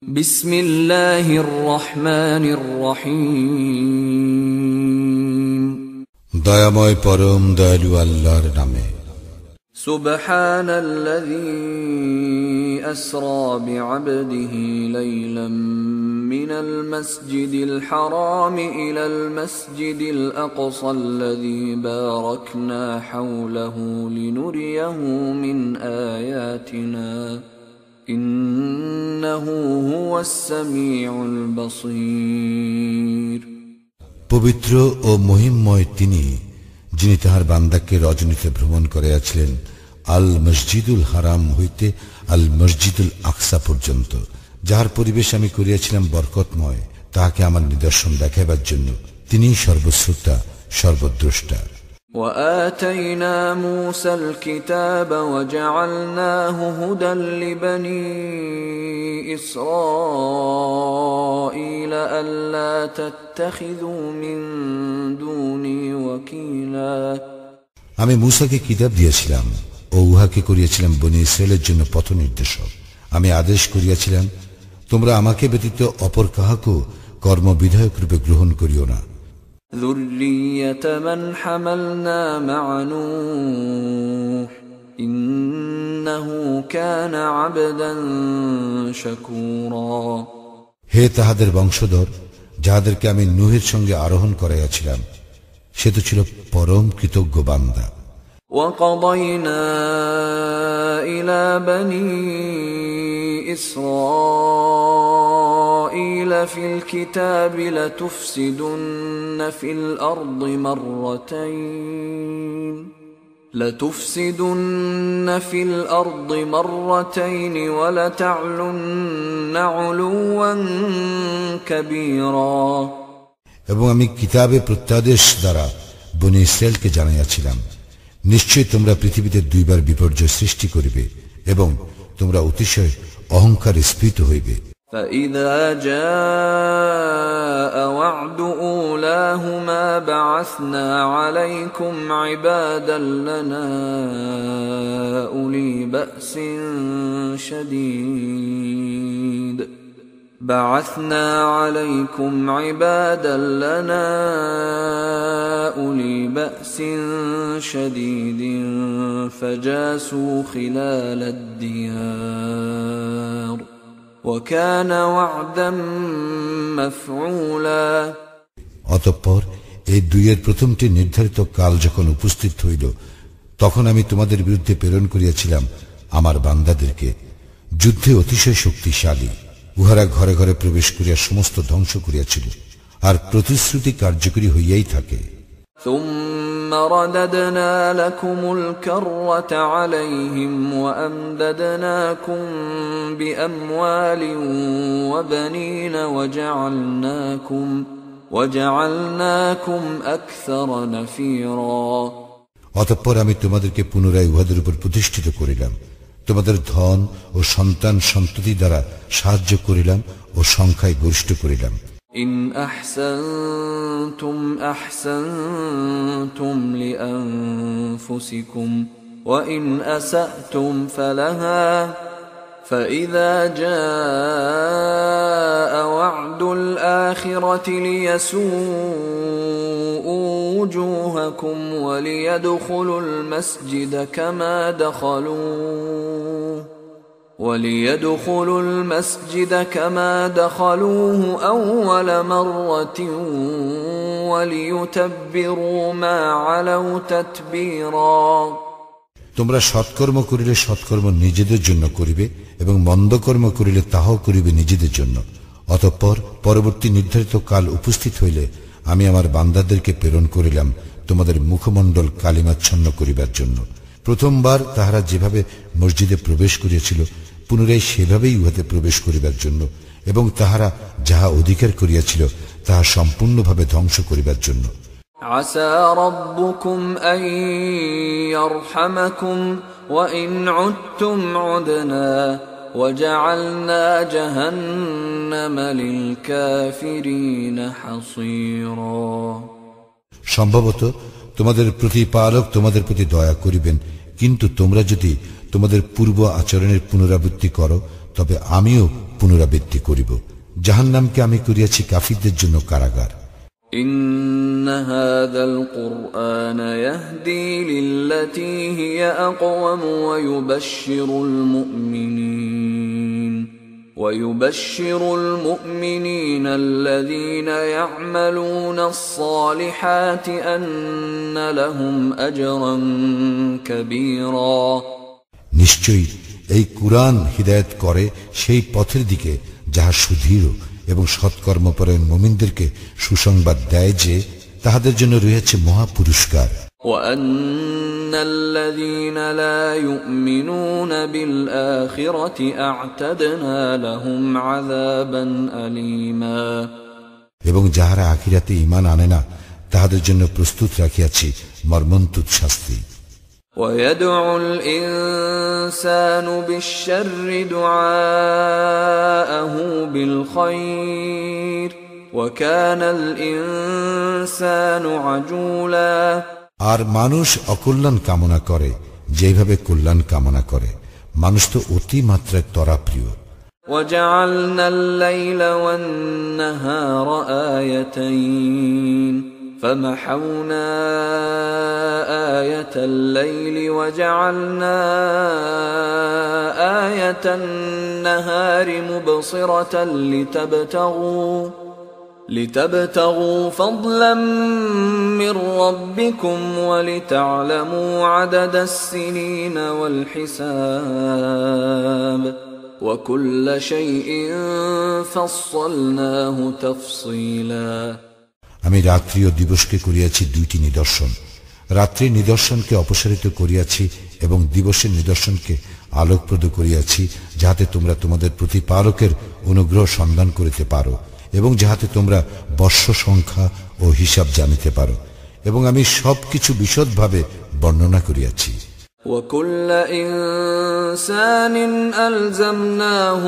বিসমিল্লাহির রহমানির রহিম। দয়াময় পরম দয়ালু আল্লাহর নামে। সুবহানাল্লাযী আসরা বিআবদিহি লাইলাম মিনাল মাসজিদিল হারাম ইলাল মাসজিদিল আকসাল্লাযী বারাকনা হাওলাহু লিনুরিয়াহু মিন আয়াতিনা ইন্নাহু হুয়াস সামিউল বাসীর। পবিত্র ও মহিমময় তিনি, যিনি তাহার বান্দাকে রজনীতে ভ্রমণ করিয়াছিলেন আল মসজিদুল হারাম হইতে আল মসজিদুল আকসা পর্যন্ত, যাহার পরিবেশ আমি করিয়াছিলাম বরকতময়, তাহাকে আমার নিদর্শন দেখাইবার জন্য। তিনিই সর্বশ্রোতা, সর্বদ্রষ্টা। وآتينا موسى الكتاب وجعلناه هدى لبني إسرائيل ألا تتخذوا من دوني وكيلا। আমি মূসাকে কিতাব দিয়েছিলাম ও উহাকে করিয়াছিলাম বনী ইসরায়েলের জন্য পথ নির্দেশক। আমি আদেশ করিয়াছিলাম, তোমরা আমাকে ব্যতীত অপর কাহাকে কর্মবিধায়ক রূপে গ্রহণ করিও না। ذُرِّيَّةَ مَنْ حَمَلْنَا مَعَ نُوحٍ إِنَّهُ كَانَ عَبْدًا شَكُورًا। হে তাহাদের বংশধর, যাহাদেরকে আমি নূহের সঙ্গে আরোহণ করাইয়াছিলাম, সে তো ছিল পরম কৃতজ্ঞ বান্দা। وَقَضَيْنَا إِلَى بَنِي إِسْرَائِيلَ فِي الْكِتَابِ لَتُفْسِدُنَّ فِي الْأَرْضِ مَرَّتَيْنِ وَلَتَعْلُنَّ عُلُوًّا كَبِيرًا। এবং আমি কিতাবে প্রত্যাদেশ দ্বারা বনী ইসরায়েলকে জানাইয়াছিলাম, নিশ্চয় তোমরা পৃথিবীতে দুইবার বিপর্যয় সৃষ্টি করিবে এবং তোমরা অতিশয় অহংকারে স্ফীত হইবে। فَإِذَا جَاءَ وَعْدُ أُولَاهُمَا بَعَثْنَا عَلَيْكُمْ عِبَادًا لَنَا أُولِي بَأْسٍ شديد فجاسوا خلال الديار وكان وعدا مفعولا। অতঃপর এই দুইয়ের প্রথমটি নির্ধারিত কাল যখন উপস্থিত হইল, তখন আমি তোমাদের বিরুদ্ধে প্রেরণ করিয়াছিলাম আমার বান্দাদেরকে, যুদ্ধে অতিশয় শক্তিশালী। উহারা ঘরে ঘরে প্রবেশ করিয়া সমস্ত ধ্বংস করিয়াছিল, আর প্রতিশ্রুতি কার্যকরী হইয়াই থাকে। ثم رددنا لكم الكرة عليهم وأمددناكم بأموال وبنين وجعلناكم أكثر نفيرا। অতঃপর আমি তোমাদেরকে পুনরায় উহাদের উপর প্রতিষ্ঠিত করিলাম, তোমাদের ধন ও সন্তান সন্ততি দ্বারা সাহায্য করিলাম ও সংখ্যায় গরিষ্ঠ করিলাম। إن أحسنتم أحسنتم لأنفسكم وإن أسأتم فلها فإذا جاء وعد الآخرة ليسوءوا وجوهكم وليدخلوا المسجد كما دخلوه أول مرة وليتبروا ما علوا تتبيرا। তোমরা সৎকর্ম করিলে সৎকর্ম নিজেদের জন্য করিবে এবং মন্দ কর্ম করিলে তাহাও করিবে নিজেদের জন্য। অতঃপর পরবর্তী নির্ধারিত কাল উপস্থিত হইলে আমি আমার বান্দাদেরকে প্রেরণ করিলাম তোমাদের মুখমণ্ডল কালিমাচ্ছন্ন করিবার জন্য। প্রথমবার তাহারা যেভাবে মসজিদে প্রবেশ করিয়াছিল, পুনরায় সেভাবেই উহাতে প্রবেশ করিবার জন্য, এবং তাহারা যাহা অধিকার করিয়াছিল তাহা সম্পূর্ণভাবে ধ্বংস করিবার জন্য। আসা রাব্বুকুম আন ইয়ারহামাকুম ওয়া ইন উদতুম উদনা ওয়া জাআলনা জাহান্নামা লিল কাফিরিন হাসীরা। সম্ভবত তোমাদের প্রতিপালক তোমাদের প্রতি দয়া করিবেন, কিন্তু তোমরা যদি তোমাদের পূর্ব আচরণের পুনরাবৃত্তি করো, তবে আমিও পুনরাবৃত্তি করিব। জাহান্নামকে আমি করিয়াছি কাফিরদের জন্য কারাগার। إن هذا القرآن يهدي للتي هي أقوم ويبشر المؤمنين الذين يعملون الصالحات أن لهم أجرا كبيرا নিশ্চয়ই এই কুরআন হিদায়াত করে সেই পথের দিকে যাহা সুদৃঢ় এবং সৎকর্মপরায়ণ মুমিনদেরকে সুসংবাদ দেয় যে তাহাদের জন্য রয়েছে মহা পুরস্কার। وأن الذين لا يؤمنون بالآخرة أعتدنا لهم عذابا أليما এবং যাহারা আখিরাতে ঈমান আনে না তাহাদের জন্য প্রস্তুত রাখিয়াছি মর্মন্তুদ শাস্তি। ويدعو الإنسان بالشر دعاءه بالخير وكان الإنسان عجولا আর মানুষ অকল্যাণ কামনা করে যেভাবে কল্যাণ কামনা করে, মানুষ তো অতি মাত্রায় তরাপ্রিয়। وجعلنا الليل والنهار آيتين فمحونا آية الليل وجعلنا آية النهار مبصرة لتبتغوا فضلا من ربكم ولتعلموا عدد السنين والحساب وكل شيء فصلناه تفصيلا আমি রাত্রি ও দিবসকে করিয়াছি দুইটি নিদর্শন, রাত্রির নিদর্শনকে অপসারিত করিয়াছি এবং দিবসের নিদর্শনকে আলোকপ্রদ করিয়াছি, যাহাতে তোমরা তোমাদের প্রতিপালকের অনুগ্রহ সন্ধান করিতে পারো এবং যাহাতে তোমরা বর্ষ সংখ্যা ও হিসাব জানিতে পারো, এবং আমি সবকিছু বিশদভাবে বর্ণনা করিয়াছি। وكل إنسان ألزمناه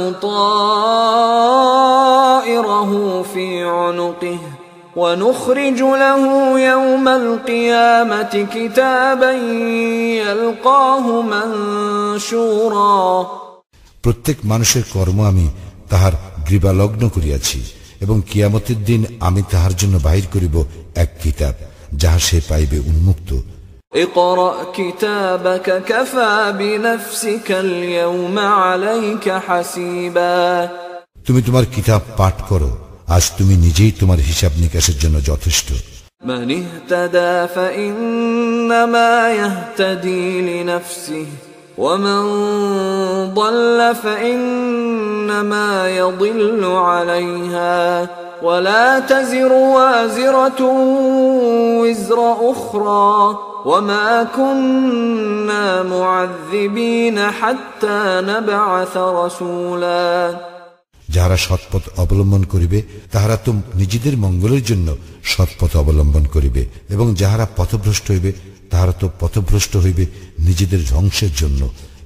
طائره في عنقه ونخرج له يوم القيامة كتابا يلقاه منشورا প্রত্যেক মানুষের কর্ম আমি তাহার গ্রীবালগ্ন করিয়াছি এবং কিয়ামতের দিন আমি তাহার জন্য বাহির করিব এক কিতাব, যাহা সে পাইবে উন্মুক্ত। اقرأ كتابك كفى بنفسك اليوم عليك حسيبا তুমি তোমার কিতাব পাঠ করো, আজ তুমি নিজেই তোমার হিসাব নিকাশের জন্য যথেষ্ট। من اهتدى فإنما يهتدي لنفسه ومن ضل فإنما يضل عليها ولا تزر وازرة وزر أخرى وما كنا معذبين حتى نبعث رسولا যাহারা সৎপথ অবলম্বন করিবে তাহারা তো নিজেদের মঙ্গলের জন্য সৎপথ অবলম্বন করিবে, এবং যাহারা পথভ্রষ্ট হইবে তাহারা তো পথভ্রষ্ট হইবে নিজেদের ধ্বংসের জন্য,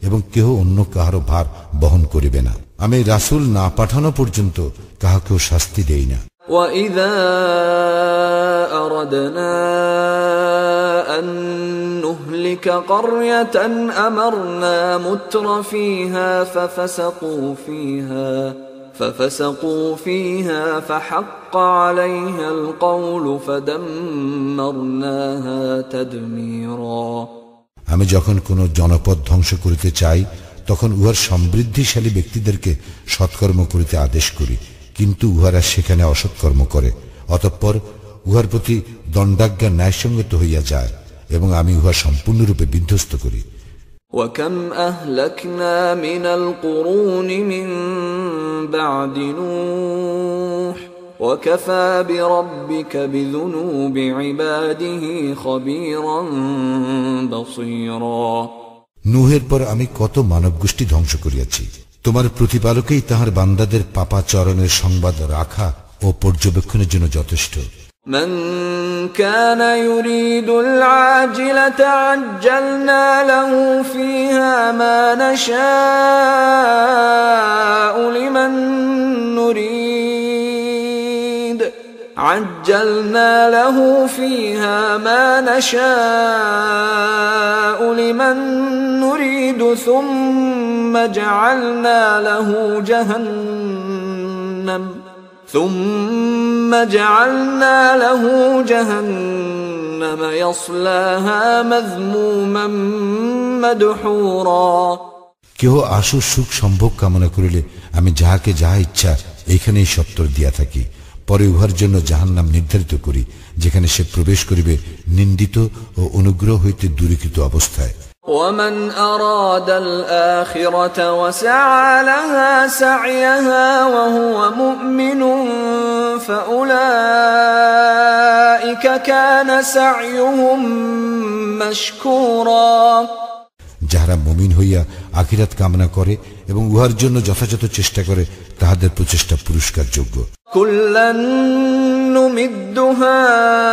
এবং কেহ অন্য কাহারও ভার বহন করিবে না। আমি রাসূল না পাঠানো পর্যন্ত কাহাকেও শাস্তি দেই না। وَإِذَا أَرَدْنَا أَن نُّهْلِكَ قَرْيَةً أَمَرْنَا مُتْرَ فِيهَا فَفَسَقُوا فِيهَا فَحَقَّ عَلَيْهَا الْقَوْلُ فَدَمَّرْنَاهَا تَدْمِيرًا আমি যখন কোন জনপদ ধ্বংস করিতে চাই তখন উহার সমৃদ্ধিশালী ব্যক্তিদেরকে সৎকর্ম করিতে আদেশ করি, কিন্তু উহারা সেখানে অসৎকর্ম করে, অতঃপর উহার প্রতি দণ্ডাজ্ঞা ন্যায়সঙ্গত হইয়া যায় এবং আমি উহা সম্পূর্ণরূপে বিধ্বস্ত করি। وَكَمْ أَهْلَكْنَا مِنَ الْقُرُونِ مِنْ بَعْدِ نُوحٍ وَكَفَى بِرَبِّكَ بِذُنُوبِ عِبَادِهِ خَبِيرًا بَصِيرًا নূহের পর আমি কত মানব গোষ্ঠী ধ্বংস করিয়াছি, তোমার প্রতিপালকেই তাহার বান্দাদের পাপাচরণের সংবাদ রাখা ও পর্যবেক্ষণের জন্য যথেষ্ট। من كان يريد العاجلة عجلنا له فيها ما نشاء لمن نريد عجلنا له فيها ما نشاء لمن نريد ثم ثم جعلنا له جهنم يصلاها مذموما مدحورا কেহ আশু সুখ সম্ভোগ কামনা করিলে আমি যাহাকে যাহা ইচ্ছা এইখানেই সত্তর দিয়া থাকি, পরে উহার জন্য জাহান্নাম নির্ধারিত করি, যেখানে সে প্রবেশ করিবে নিন্দিত ও অনুগ্রহ হইতে দূরীকৃত অবস্থায়। ومن أراد الآخرة وسعى لها سعيها وهو مؤمن فأولئك كان سعيهم مشكورا যাহারা মুমিন হইয়া আখিরাত কামনা করে এবং উহার জন্য যথাযথ চেষ্টা করে, তাহাদের প্রচেষ্টা পুরস্কারযোগ্য। কুল্লান নুমিদ্দু হাউলাই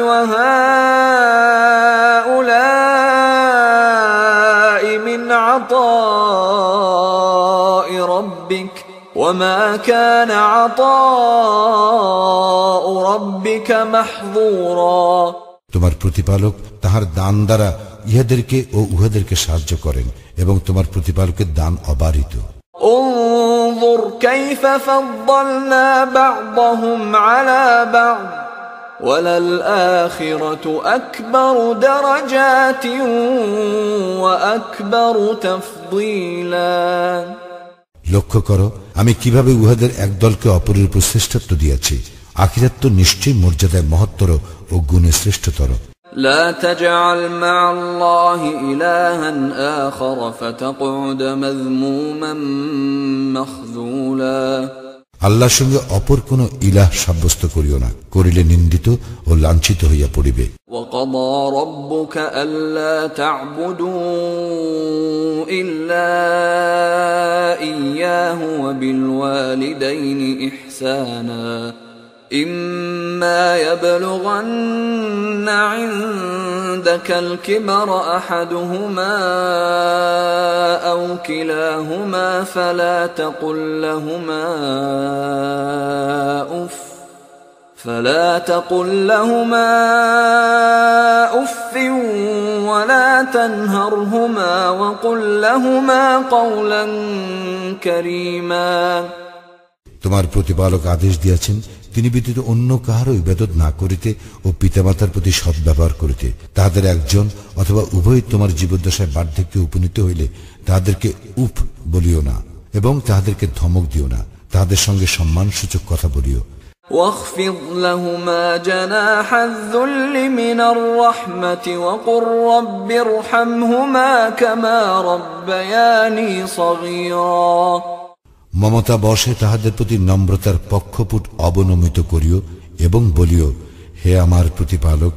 ওয়া হাউলাই মিন আতাই রাব্বিক ওয়া মা কানা আতাউ রাব্বিকা মাহযুরা। তোমার প্রতিপালক তাহার দান দ্বারা ইহাদেরকে ও উহাদেরকে সাহায্য করেন এবং তোমার প্রতিপালকের দান অবারিত। انظر كيف فضلنا بعضهم على بعض وللآخرة أكبر درجات وأكبر تفضيلا। লক্ষ্য করো আমি কিভাবে উহাদের এক দলকে অপরের উপর শ্রেষ্ঠত্ব দিয়েছি। আখিরাত তো নিশ্চয়ই মর্যাদায় মহত্তর ও গুণে শ্রেষ্ঠতর। لا تجعل مع الله إلها آخر فتقعد مذموما مخذولا। আল্লাহর সঙ্গে অপর কোন ইলাহ সাব্যস্ত করিও না, করিলে নিন্দিত ও লাঞ্ছিত হইয়া পড়িবে। وقضى ربك ألا تعبدوا إلا إياه وبالوالدين إحسانا إما يبلغن عندك الكبر أحدهما أو كلاهما فلا تقل لهما أف ولا تنهرهما وقل لهما قولا كريما। তোমার প্রতিপালক আদেশ দিয়েছেন তিনি ব্যতীত অন্য কাহারও ইবাদত না করিতে ও পিতামাতার প্রতি সদ্ব্যবহার করিতে। তাহাদের একজন অথবা উভয় তোমার জীবদ্দশায় বার্ধক্যে উপনীত হইলে তাহাদেরকে উফ বলিও না এবং তাহাদেরকে ধমক দিও না, তাহাদের সঙ্গে সম্মানসূচক কথা বলিও। واخفض لهما جناح الذل من الرحمة وقل رب ارحمهما كما ربياني صغيرا। মমতা বশে তাহাদের প্রতি নম্রতার পক্ষপুট অবনমিত করিও এবং বলিও, হে আমার প্রতিপালক,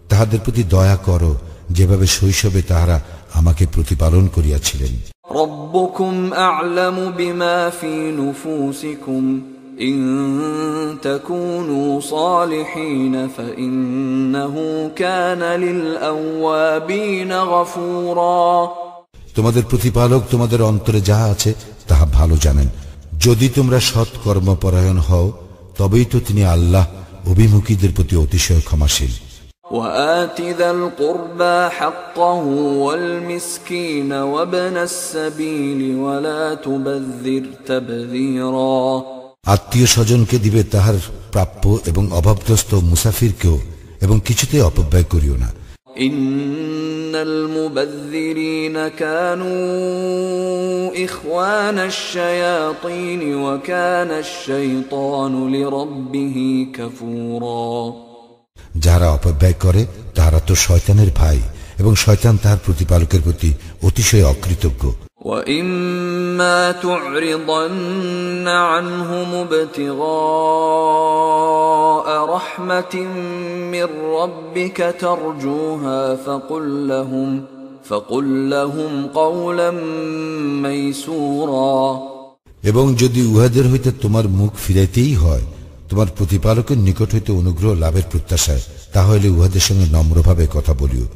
তাহাদের প্রতি দয়া করো যেভাবে শৈশবে তাহারা আমাকে প্রতিপালন করিয়াছিলেন। রব্বুকুম আ'লামু বিমা ফি নুফুসিকুম ইন তাকুনু সালিহিন ফাইন্নাহু কানা লিল আওয়াবিন গফুরা। তোমাদের প্রতিপালক তোমাদের অন্তরে যাহা আছে তাহা ভালো জানেন। যদি তোমরা সৎ কর্মপরায়ণ হও তবেই তো তিনি আল্লাহ অভিমুখীদের প্রতি অতিশয় ক্ষমাশীল। وآت ذا القربى حقه والمسكين وابن السبيل ولا تبذر تبذيرا। আত্মীয় স্বজনকে দিবে তাহার প্রাপ্য এবং অভাবগ্রস্ত মুসাফিরকেও, এবং কিছুতে অপব্যয় করিও না। ইন্নাল মুবাযযিরিনা কানু ইখওয়ানাশ শায়াতিন ওয়া কানাশ শাইতানু লিরাব্বিহি কাফুরা। যারা অপব্যয় করে তারা তো শয়তানের ভাই এবং শয়তান তার প্রতিপালকের প্রতি অতিশয় অকৃতজ্ঞ। وَإِمَّا تُعْرِضَنَّ عَنْهُمُ ابْتِغَاءَ رَحْمَةٍ مِّن رَّبِّكَ تَرْجُوهَا فَقُل لَّهُمْ قَوْلًا مَّيْسُورًا। এবং যদি উহাদের হইতে তোমার মুখ ফিরাইতেই হয় তোমার প্রতিপালকের নিকট হইতে অনুগ্রহ লাভের প্রত্যাশায়, তাহলে উহাদের সঙ্গে নম্রভাবে কথা বলিও।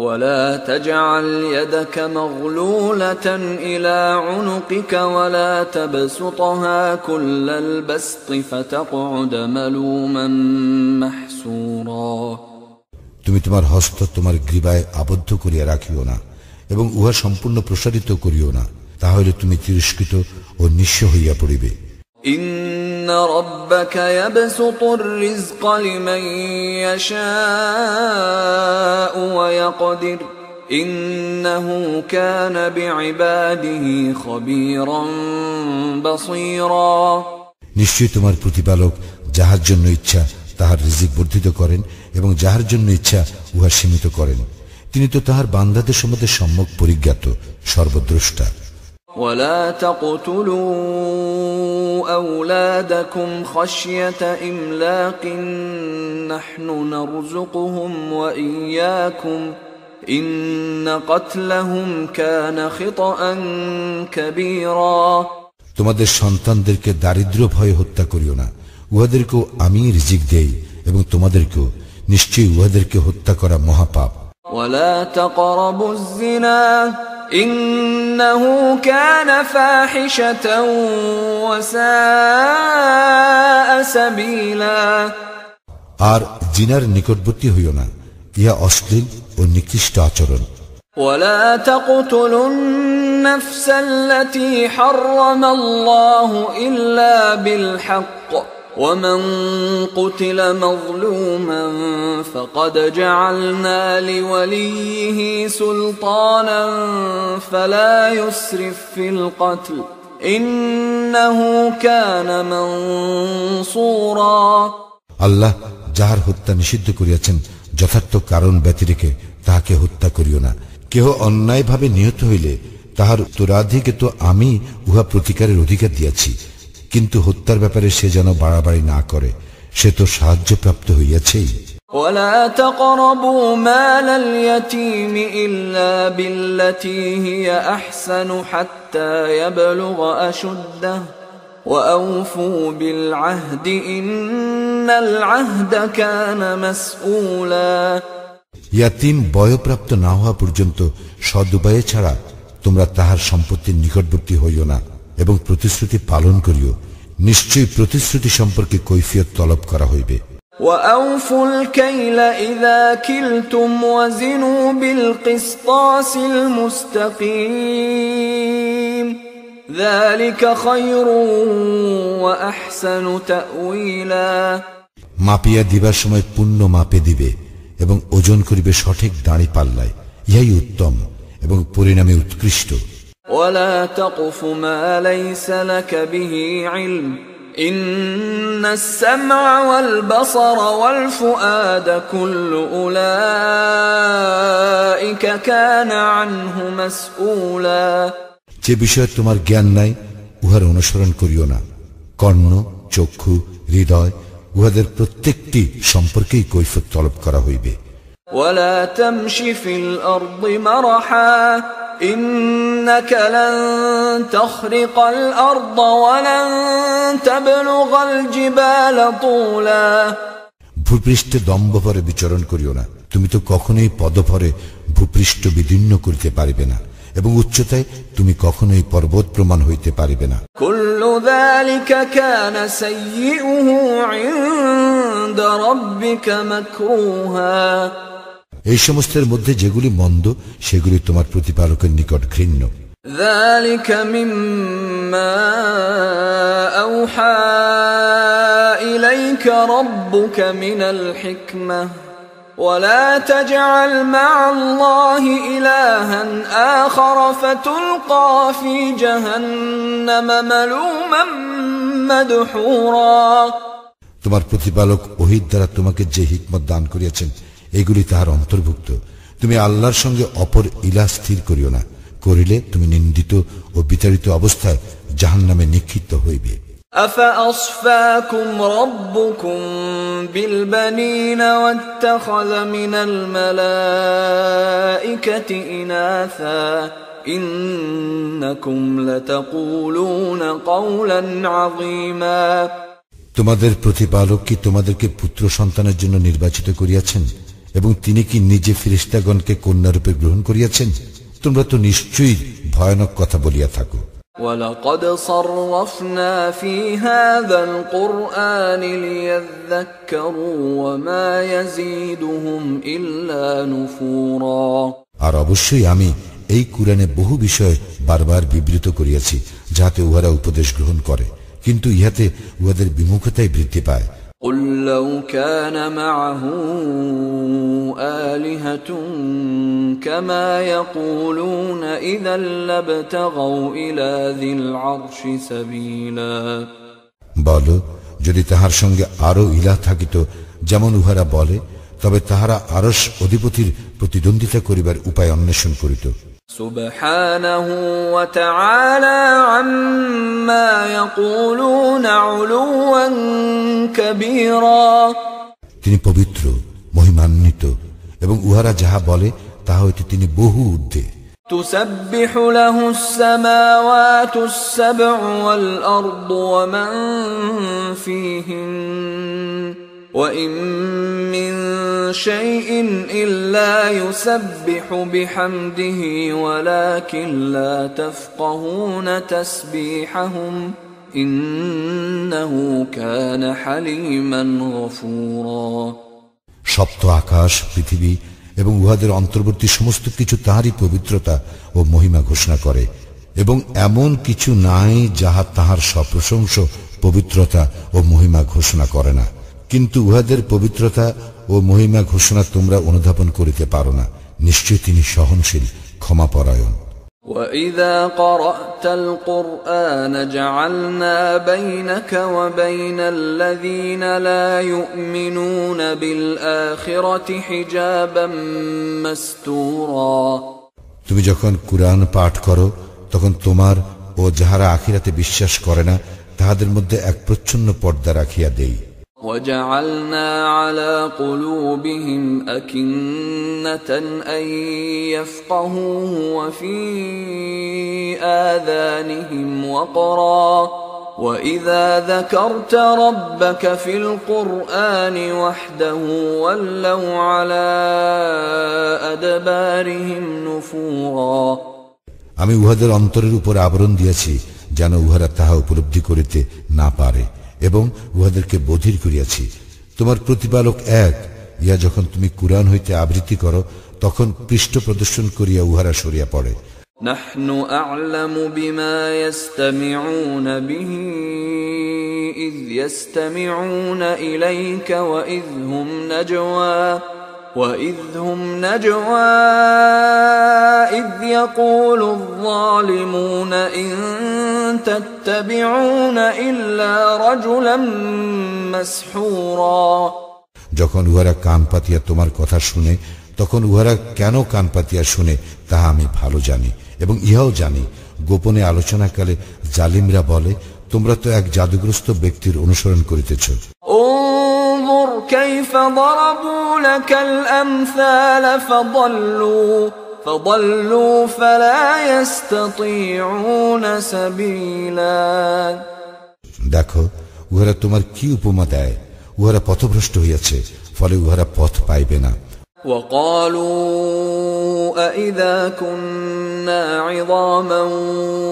ولا تجعل يدك مغلولة إلى عنقك ولا تبسطها كل البسط فتقعد ملوما محسورا। তুমি তোমার হস্ত তোমার গ্রীবায় আবদ্ধ করিয়া রাখিও না এবং উহা সম্পূর্ণ প্রসারিত করিও না, তাহলে তুমি তিরস্কৃত ও নিঃস্ব হইয়া পড়িবে। ইন্না রাব্বাকা ইয়াবসুতুর রিজকা লিমান ইয়াশাউ ওয়া ইয়াকদির ইন্নাহু কানা বিইবাদিহি খাবীরান বাসীরা। নিশ্চয়ই তোমার প্রতিপালক যাহার জন্য ইচ্ছা তাহার রিজিক বর্ধিত করেন এবং যাহার জন্য ইচ্ছা উহা সীমিত করেন। তিনি তো তাহার বান্দাদের সম্বন্ধে সম্যক পরিজ্ঞাত, সর্বদ্রষ্টা। ولا تقتلوا أولادكم خشية إملاق نحن نرزقهم وإياكم إن قتلهم كان خطأ كبيرا। তোমাদের সন্তানদেরকে দারিদ্র ভয়ে হত্যা করিও না, উহাদেরকেও আমি রিজিক দেই এবং তোমাদেরকেও, নিশ্চয়ই উহাদেরকে হত্যা করা মহাপাপ। ولا تقربوا الزنا إنه كان فاحشة وساء سبيلا। আর জিনার নিকটবর্তী হইও না, ইহা অশ্লীল ও নিকৃষ্ট আচরণ। ولا تقتلوا النفس التي حرم الله إلا بالحق ومن قتل مظلوما فقد جعلنا لوليه سلطانا فلا يسرف في القتل إنه كان منصورا। আল্লাহ যাহার হত্যা নিষিদ্ধ করিয়াছেন যথার্থ কারণ ব্যতিরেকে তাহাকে হত্যা করিও না। কেহ অন্যায়ভাবে নিহত হইলে তাহার উত্তরাধিকে তো আমি উহা প্রতিকারের অধিকার দিয়াছি, কিন্তু হত্যার ব্যাপারে সে যেন বাড়াবাড়ি না করে, সে তো সাহায্যপ্রাপ্ত হইয়াছেই। ولا تقربوا مال اليتيم إلا بالتي هي أحسن حتى يبلغ أشده وأوفوا بالعهد إن العهد كان مسؤولا। ইয়াতীম বয়প্রাপ্ত না হওয়া পর্যন্ত সৎ উপায়ে ছাড়া তোমরা তাহার সম্পত্তির নিকটবর্তী হইও না এবং প্রতিশ্রুতি পালন করিও, নিশ্চয়ই প্রতিশ্রুতি সম্পর্কে কৈফিয়ত তলব করা হইবে। وأوفوا الكيل إذا كلتم وزنوا بالقسطاس المستقيم ذلك خير وأحسن تأويلا। মাপিয়া দিবার সময় পূর্ণ মাপে দিবে এবং ওজন করিবে সঠিক দাঁড়ি পাল্লায়, ইহাই উত্তম এবং পরিণামে উৎকৃষ্ট। ولا تقف ما ليس لك به علم إن السمع والبصر والفؤاد كل أولئك كان عنه مسؤولا। যে বিষয়ে তোমার জ্ঞান নাই উহার অনুসরণ করিও না। কর্ণ, চক্ষু, হৃদয় উহাদের প্রত্যেকটি সম্পর্কেই কৈফিয়ত তলব করা হইবে। ولا تمش في الأرض مرحا إنك لن تخرق الأرض ولن تبلغ الجبال طولا। ভূপৃষ্ঠে দম্ভভরে বিচরণ করিও না, তুমি তো কখনোই পদভরে ভূপৃষ্ঠ বিদীর্ণ করিতে পারিবে না এবং উচ্চতায় তুমি কখনোই পর্বত প্রমাণ হইতে পারিবে না। كل ذلك كان سيئه عند ربك مكروها। এই সমস্তের মধ্যে যেগুলি মন্দ সেগুলি তোমার প্রতিপালকের নিকট ঘৃণ্য। ذلك مما أوحى إليك ربك من الحكمة ولا تجعل مع الله إلها آخر فتلقى في جهنم ملوما مدحورا। তোমার প্রতিপালক ওহীর দ্বারা তোমাকে যে হিকমত দান করিয়াছেন এগুলি তাহার অন্তর্ভুক্ত। তুমি আল্লাহর সঙ্গে অপর ইলাহ স্থির করিও না, করিলে তুমি নিন্দিত ও বিতাড়িত অবস্থায় জাহান্নামে নিক্ষিপ্ত হইবে। أفأصفاكم ربكم بالبنين واتخذ من الملائكة إناثا إنكم لتقولون قولا عظيما। তোমাদের প্রতিপালক কি তোমাদেরকে পুত্র সন্তানের জন্য নির্বাচিত করিয়াছেন এবং তিনি কি নিজে ফেরেশতাগণকে কন্যারূপে গ্রহণ করিয়াছেন? তোমরা তো নিশ্চয়ই ভয়ানক কথা বলিয়া থাকো। وَلَقَدْ صَرَّفْنَا فِي هَذَا الْقُرْآنِ لِيَذَّكَّرُوا وَمَا يَزِيدُهُمْ إِلَّا نُفُورًا। আর অবশ্যই আমি এই কুরআনে বহু বিষয় বারবার বিবৃত করিয়াছি, যাতে উহারা উপদেশ গ্রহণ করে, কিন্তু ইহাতে উহাদের বিমুখতাই বৃদ্ধি পায়। قل لو كان معه آلهة كما يقولون إذا لابتغوا إلى ذي العرش سبيلا। বলো, যদি তাহার সঙ্গে আরো ইলাহ থাকিত যেমন উহারা বলে, তবে তাহারা আরশ অধিপতির প্রতিদ্বন্দ্বিতা করিবার উপায় অন্বেষণ করিত। সুবহানাহু ওয়া তাআলা আম্মা ইয়াকুলুনা উলুওয়ান কাবীরা। তিনি পবিত্র, মহিমান্বিত, এবং উহারা যাহা বলে তাহা হইতে তিনি বহু ঊর্ধ্বে। তুসাব্বিহু লাহুস সামাওয়াতুস সাব'উ ওয়াল আরদু ওয়া মান ফীহিন وَإِن مِّن شَيْءٍ إِلَّا يُسَبِّحُ بِحَمْدِهِ وَلَكِن لَّا تَفْقَهُونَ تَسْبِيحَهُمْ إِنَّهُ كَانَ حَلِيمًا غَفُورًا। সপ্ত আকাশ, পৃথিবী এবং উহাদের অন্তর্বর্তী সমস্ত কিছু তাহারই পবিত্রতা ও মহিমা ঘোষণা করে, এবং এমন কিছু নাই যাহা তাহার সপ্রশংস পবিত্রতা ও মহিমা ঘোষণা করে না। কিন্তু উহাদের পবিত্রতা ও মহিমা ঘোষণা তোমরা অনুধাবন করিতে পারো না। নিশ্চয় তিনি সহনশীল, ক্ষমাপরায়ণ। وَإِذَا قَرَأْتَ الْقُرْآنَ جَعَلْنَا بَيْنَكَ وَبَيْنَ الَّذِينَ لَا يُؤْمِنُونَ بِالْآخِرَةِ حِجَابًا مَسْتُورًا। তুমি যখন কুরআন পাঠ করো, তখন তোমার ও যাহারা আখিরাতে বিশ্বাস করে না তাহাদের মধ্যে এক প্রচ্ছন্ন পর্দা রাখিয়া দেই। وَجَعَلْنَا عَلَى قُلُوبِهِمْ أَكِنَّةً أَن يَفْقَهُوهُ وَفِي آذَانِهِمْ وَقْرًا وَإِذَا ذَكَرْتَ رَبَّكَ فِي الْقُرْآنِ وَحْدَهُ وَلَّوْا عَلَى أَدْبَارِهِمْ نُفُورًا। আমি উহাদের অন্তরের উপর আবরণ দিয়েছি, যেন উহারা তাহা উপলব্ধি করিতে না পারে, এবং উহাদেরকে বধির করিয়াছি। তোমার প্রতিপালক এক। ইয়া যখন তুমি কুরআন হইতে আবৃত্তি করো, তখন পৃষ্ঠ প্রদর্শন করিয়া উহারা সরিয়া পড়ে। নাহনু আ'লামু বিমা ইয়াসতামিউন বিহি ইয ইয়াসতামিউন ইলাইকা ওয়া ইয হুম নাজওয়া إذ يقول الظالمون إن تتبعون إلا رجلا مسحورا। যখন উহারা কান পাতিয়া তোমার কথা শুনে, তখন উহারা কেন কান পাতিয়া শুনে তাহা আমি ভালো জানি, এবং ইহাও জানি গোপনে আলোচনাকালে জালিমরা বলে, তোমরা তো এক জাদুগ্রস্ত ব্যক্তির অনুসরণ করিতেছ। انظر كيف ضربوا لك الأمثال فضلوا فلا يستطيعون سبيلا। দেখো উহারা তোমার কি উপমা দেয়, উহারা পথভ্রষ্ট হইয়াছে, ফলে উহারা পথ পাইবে না। وقالوا أإذا كنا عظاما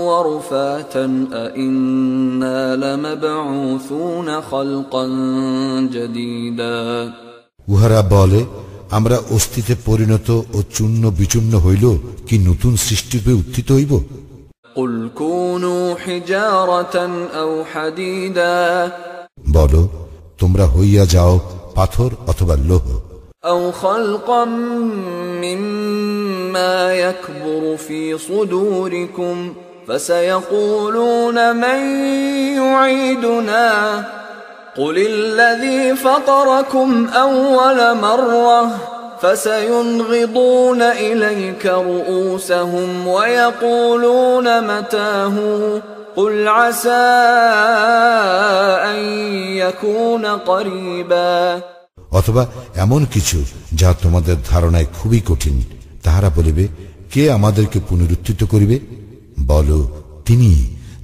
ورفاتا أإنا لمبعوثون خلقا جديدا। উহারা বলে, আমরা অস্থিতে পরিণত ও চূর্ণ বিচূর্ণ হইল কি নতুন সৃষ্টিরূপে উত্থিত হইব? قل كونوا حجارة أو حديدا। বলো, তোমরা হইয়া যাও পাথর অথবা লোহ। أو خلقا مما يكبر في صدوركم فسيقولون من يعيدنا قل الذي فطركم أول مرة فسينغضون إليك رؤوسهم ويقولون متاه قل عسى أن يكون قريبا। অথবা এমন কিছু যা তোমাদের ধারণায় খুবই কঠিন, তাহারা বলিবে, কে আমাদেরকে পুনরুত্থিত করিবে? বলো, তিনি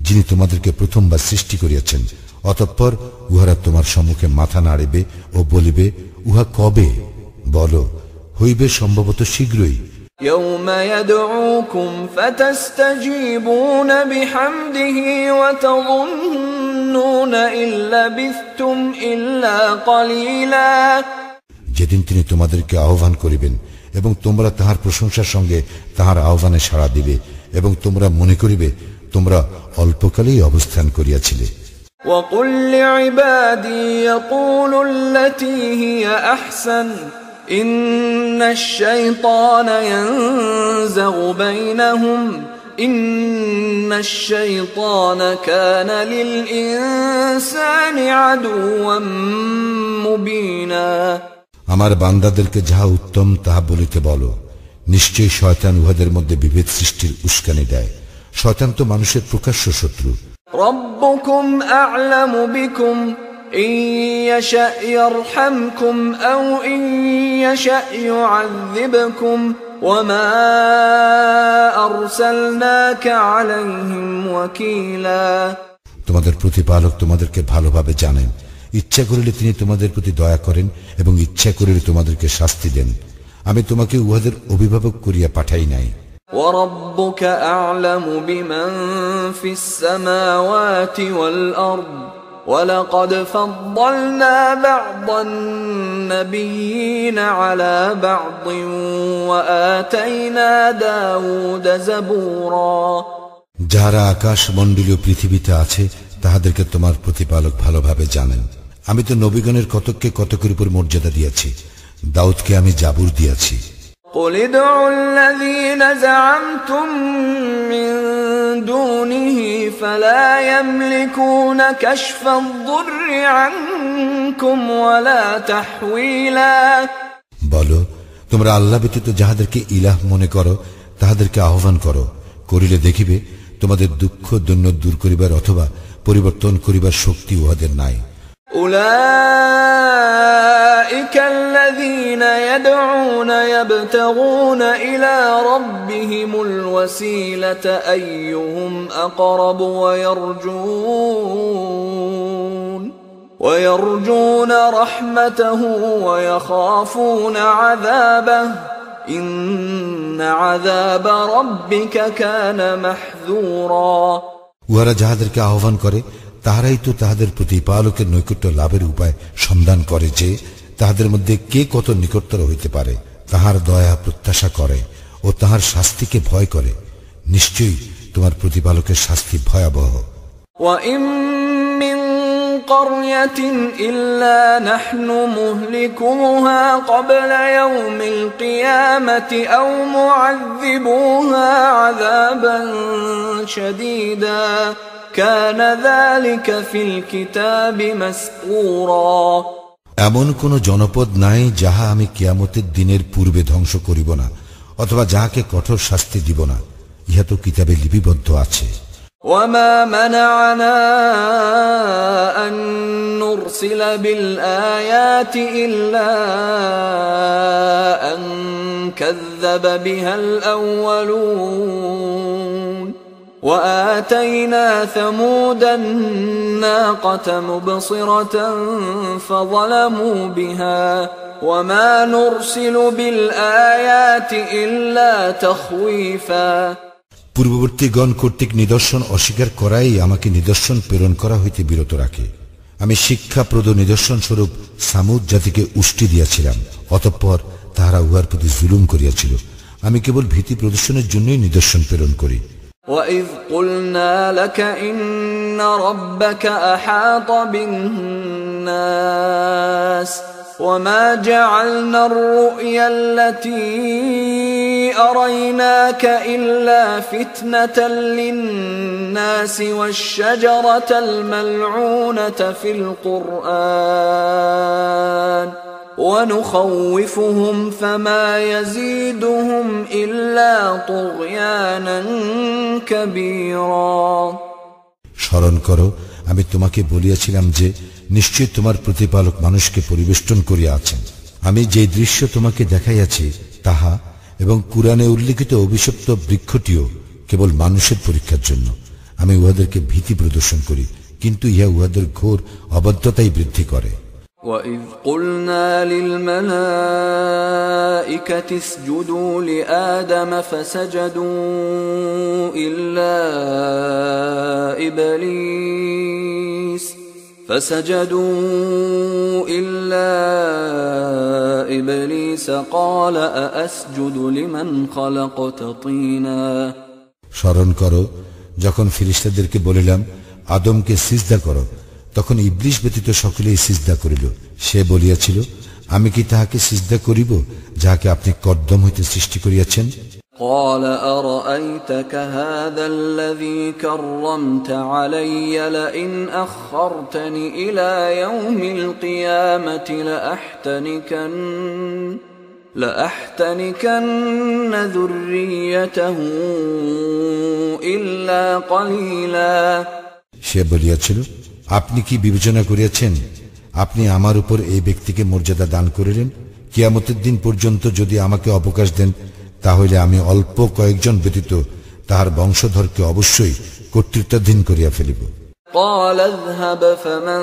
যিনি তোমাদেরকে প্রথমবার সৃষ্টি করিয়াছেন। অতঃপর উহারা তোমার সম্মুখে মাথা নাড়িবে ও বলিবে, উহা কবে? বলো, হইবে সম্ভবত শীঘ্রই। يوم يدعوكم فتستجيبون بحمده وتظنون إن لبثتم إلا قليلا। যেদিন তিনি তোমাদেরকে আহ্বান করিবেন এবং তোমরা তাহার প্রশংসার সঙ্গে তাহার আহ্বানে সাড়া দিবে এবং তোমরা মনে করিবে তোমরা অল্পকালেই অবস্থান করিয়াছিলে। وَقُلْ لِعِبَادِي يَقُولُوا الَّتِي هِيَ أَحْسَنُ إِنَّ الشَّيْطَانَ يَنزَغُ بَيْنَهُمْ إِنَّ الشَّيْطَانَ كَانَ لِلْإِنسَانِ عَدُوًّا مُبِينًا। আমার বান্দাদেরকে যাহা উত্তম তাহা বলিতে বলো, নিশ্চয়ই শয়তান উহাদের মধ্যে বিভেদ সৃষ্টির উস্কানি দেয়। শয়তান তো মানুষের প্রকাশ্য শত্রু। ربكم أعلم بكم إن يشأ يرحمكم أو إن يشأ يعذبكم وما أرسلناك عليهم وكيلا। তোমাদের প্রতিপালক তোমাদেরকে ভালোভাবে জানেন। ইচ্ছা করিলে তিনি তোমাদের প্রতি দয়া করেন এবং ইচ্ছা করিলে তোমাদেরকে শাস্তি দেন। আমি তোমাকে উহাদের অভিভাবক করিয়া পাঠাই নাই। وَرَبُّكَ أَعْلَمُ بِمَنْ فِي السَّمَاوَاتِ وَالْأَرْضِ وَلَقَدْ فَضَّلْنَا بَعْضَ النَّبِيِّينَ عَلَى بَعْضٍ وَآتَيْنَا دَاوُودَ زَبُورًا। যাহারা আকাশ মণ্ডলীয় পৃথিবীতে আছে তাহাদেরকে তোমার প্রতিপালক ভালোভাবে জানেন। আমি তো নবীগণের কতককে কতকের উপর মর্যাদা দিয়াছি, দাউদকে আমি জাবুর দিয়াছি। قُلِ ادْعُوا الَّذِينَ زَعَمْتُم مِّن دُونِهِ فَلَا يَمْلِكُونَ كَشْفَ الضُّرِّ عَنكُمْ وَلَا تَحْوِيلًا। বলো, তোমরা আল্লাহ ব্যতীত যাহাদেরকে ইলাহ মনে করো তাহাদেরকে আহ্বান করো, করিলে দেখিবে তোমাদের দুঃখ দৈন্য দূর করিবার অথবা পরিবর্তন করিবার শক্তি উহাদের নাই। أولئك الذين يدعون يبتغون إلى ربهم الوسيلة أيهم أقرب ويرجون رحمته ويخافون عذابه إن عذاب ربك كان محذورا। উহারা যাহাদেরকে আহ্বান করে তাহারাই তো তাহাদের প্রতিপালকের নৈকট্য লাভের উপায় সন্ধান করে যে তাহাদের মধ্যে কে কত নিকটতর হইতে পারে, তাহার দয়া প্রত্যাশা করে ও তাহার শাস্তিকে ভয় করে। নিশ্চয়ই তোমার প্রতিপালকের শাস্তি ভয়াবহ। وَإِن مِّن قَرْيَةٍ إِلَّا نَحْنُ مُهْلِكُوهَا قَبْلَ يَوْمِ الْقِيَامَةِ أَوْ مُعَذِّبُوهَا عَذَابًا شَدِيدًا كَانَ ذَلِكَ فِي الْكِتَابِ مَسْطُورًا। এমন কোন জনপদ নাই যাহা আমি কিয়ামতের দিনের পূর্বে ধ্বংস করিব না অথবা যাহাকে কঠোর শাস্তি দিব না, ইহা তো কিতাবে লিপিবদ্ধ আছে। وَمَا مَنَعَنَا أَن نُّرْسِلَ بِالْآيَاتِ إِلَّا أَن كَذَّبَ بِهَا الْأَوَّلُونَ وَآتَيْنَا ثَمُودَ النَّاقَةَ مُبْصِرَةً فَظَلَمُوا بِهَا وَمَا نُرْسِلُ بِالْآيَاتِ إِلَّا تَخْوِيفًا। পূর্ববর্তীগণ কর্তৃক নিদর্শন অস্বীকার করাই আমাকে নিদর্শন প্রেরণ করা হইতে বিরত রাখে। আমি শিক্ষাপ্রদ নিদর্শন স্বরূপ সামুদ জাতিকে উষ্টি দিয়াছিলাম, অতঃপর তাহারা উহার প্রতি জুলুম করিয়াছিল। আমি কেবল ভীতি প্রদর্শনের জন্যই নিদর্শন প্রেরণ করি। وَإِذْ قُلْنَا لَكَ إِنَّ رَبَّكَ أَحَاطَ بِالنَّاسِ وَمَا جَعَلْنَا الرُّؤْيَا الَّتِي أَرَيْنَاكَ إِلَّا فِتْنَةً لِلنَّاسِ وَالشَّجَرَةَ الْمَلْعُونَةَ فِي الْقُرْآنِ وَنُخَوِّفُهُمْ فَمَا يَزِيدُهُمْ إِلَّا طُغْيَانًا كَبِيرًا। স্মরণ করো, আমি তোমাকে বলিয়াছিলাম যে নিশ্চয় তোমার প্রতিপালক মানুষকে পরিবেষ্টন করিয়া আছেন। আমি যে দৃশ্য তোমাকে দেখাইয়াছি তাহা এবং কুরআনে উল্লিখিত অভিশপ্ত বৃক্ষটিও কেবল মানুষের পরীক্ষার জন্য। আমি উহাদেরকে ভীতি প্রদর্শন করি, কিন্তু ইহা উহাদের ঘোর অবাধ্যতাই বৃদ্ধি করে। وَإِذْ قُلْنَا لِلْمَلَائِكَةِ اسْجُدُوا لِآدَمَ فَسَجَدُوا إِلَّا فسجدوا إلا إبليس قال أأسجد لمن خلقت طينا স্মরণ করো যখন ফেরেশতাদেরকে বলিলাম আদমকে সিজদা করো, তখন ইবলিস ব্যতীত সকলেই সিজদা করিল। সে বলিয়াছিল, আমি কি তাহাকে সিজদা করিব যাহাকে আপনি কদ্দম হইতে সৃষ্টি করিয়াছেন? قال أرأيتك هذا الذي كرمت علي لئن أخرتني إلى يوم القيامة لأحتنكن ذريته إلا قليلا সে বলিয়াছিল, আপনি কি বিবেচনা করিয়াছেন আপনি আমার উপর এই ব্যক্তিকে মর্যাদা দান করিলেন? কিয়ামতের দিন পর্যন্ত যদি আমাকে অবকাশ দেন, তাহলে আমি অল্প কয়েকজন ব্যতীত তাহার বংশধরকে অবশ্যই কর্তৃত্বাধীন করিয়া ফেলিব। قال اذهب فمن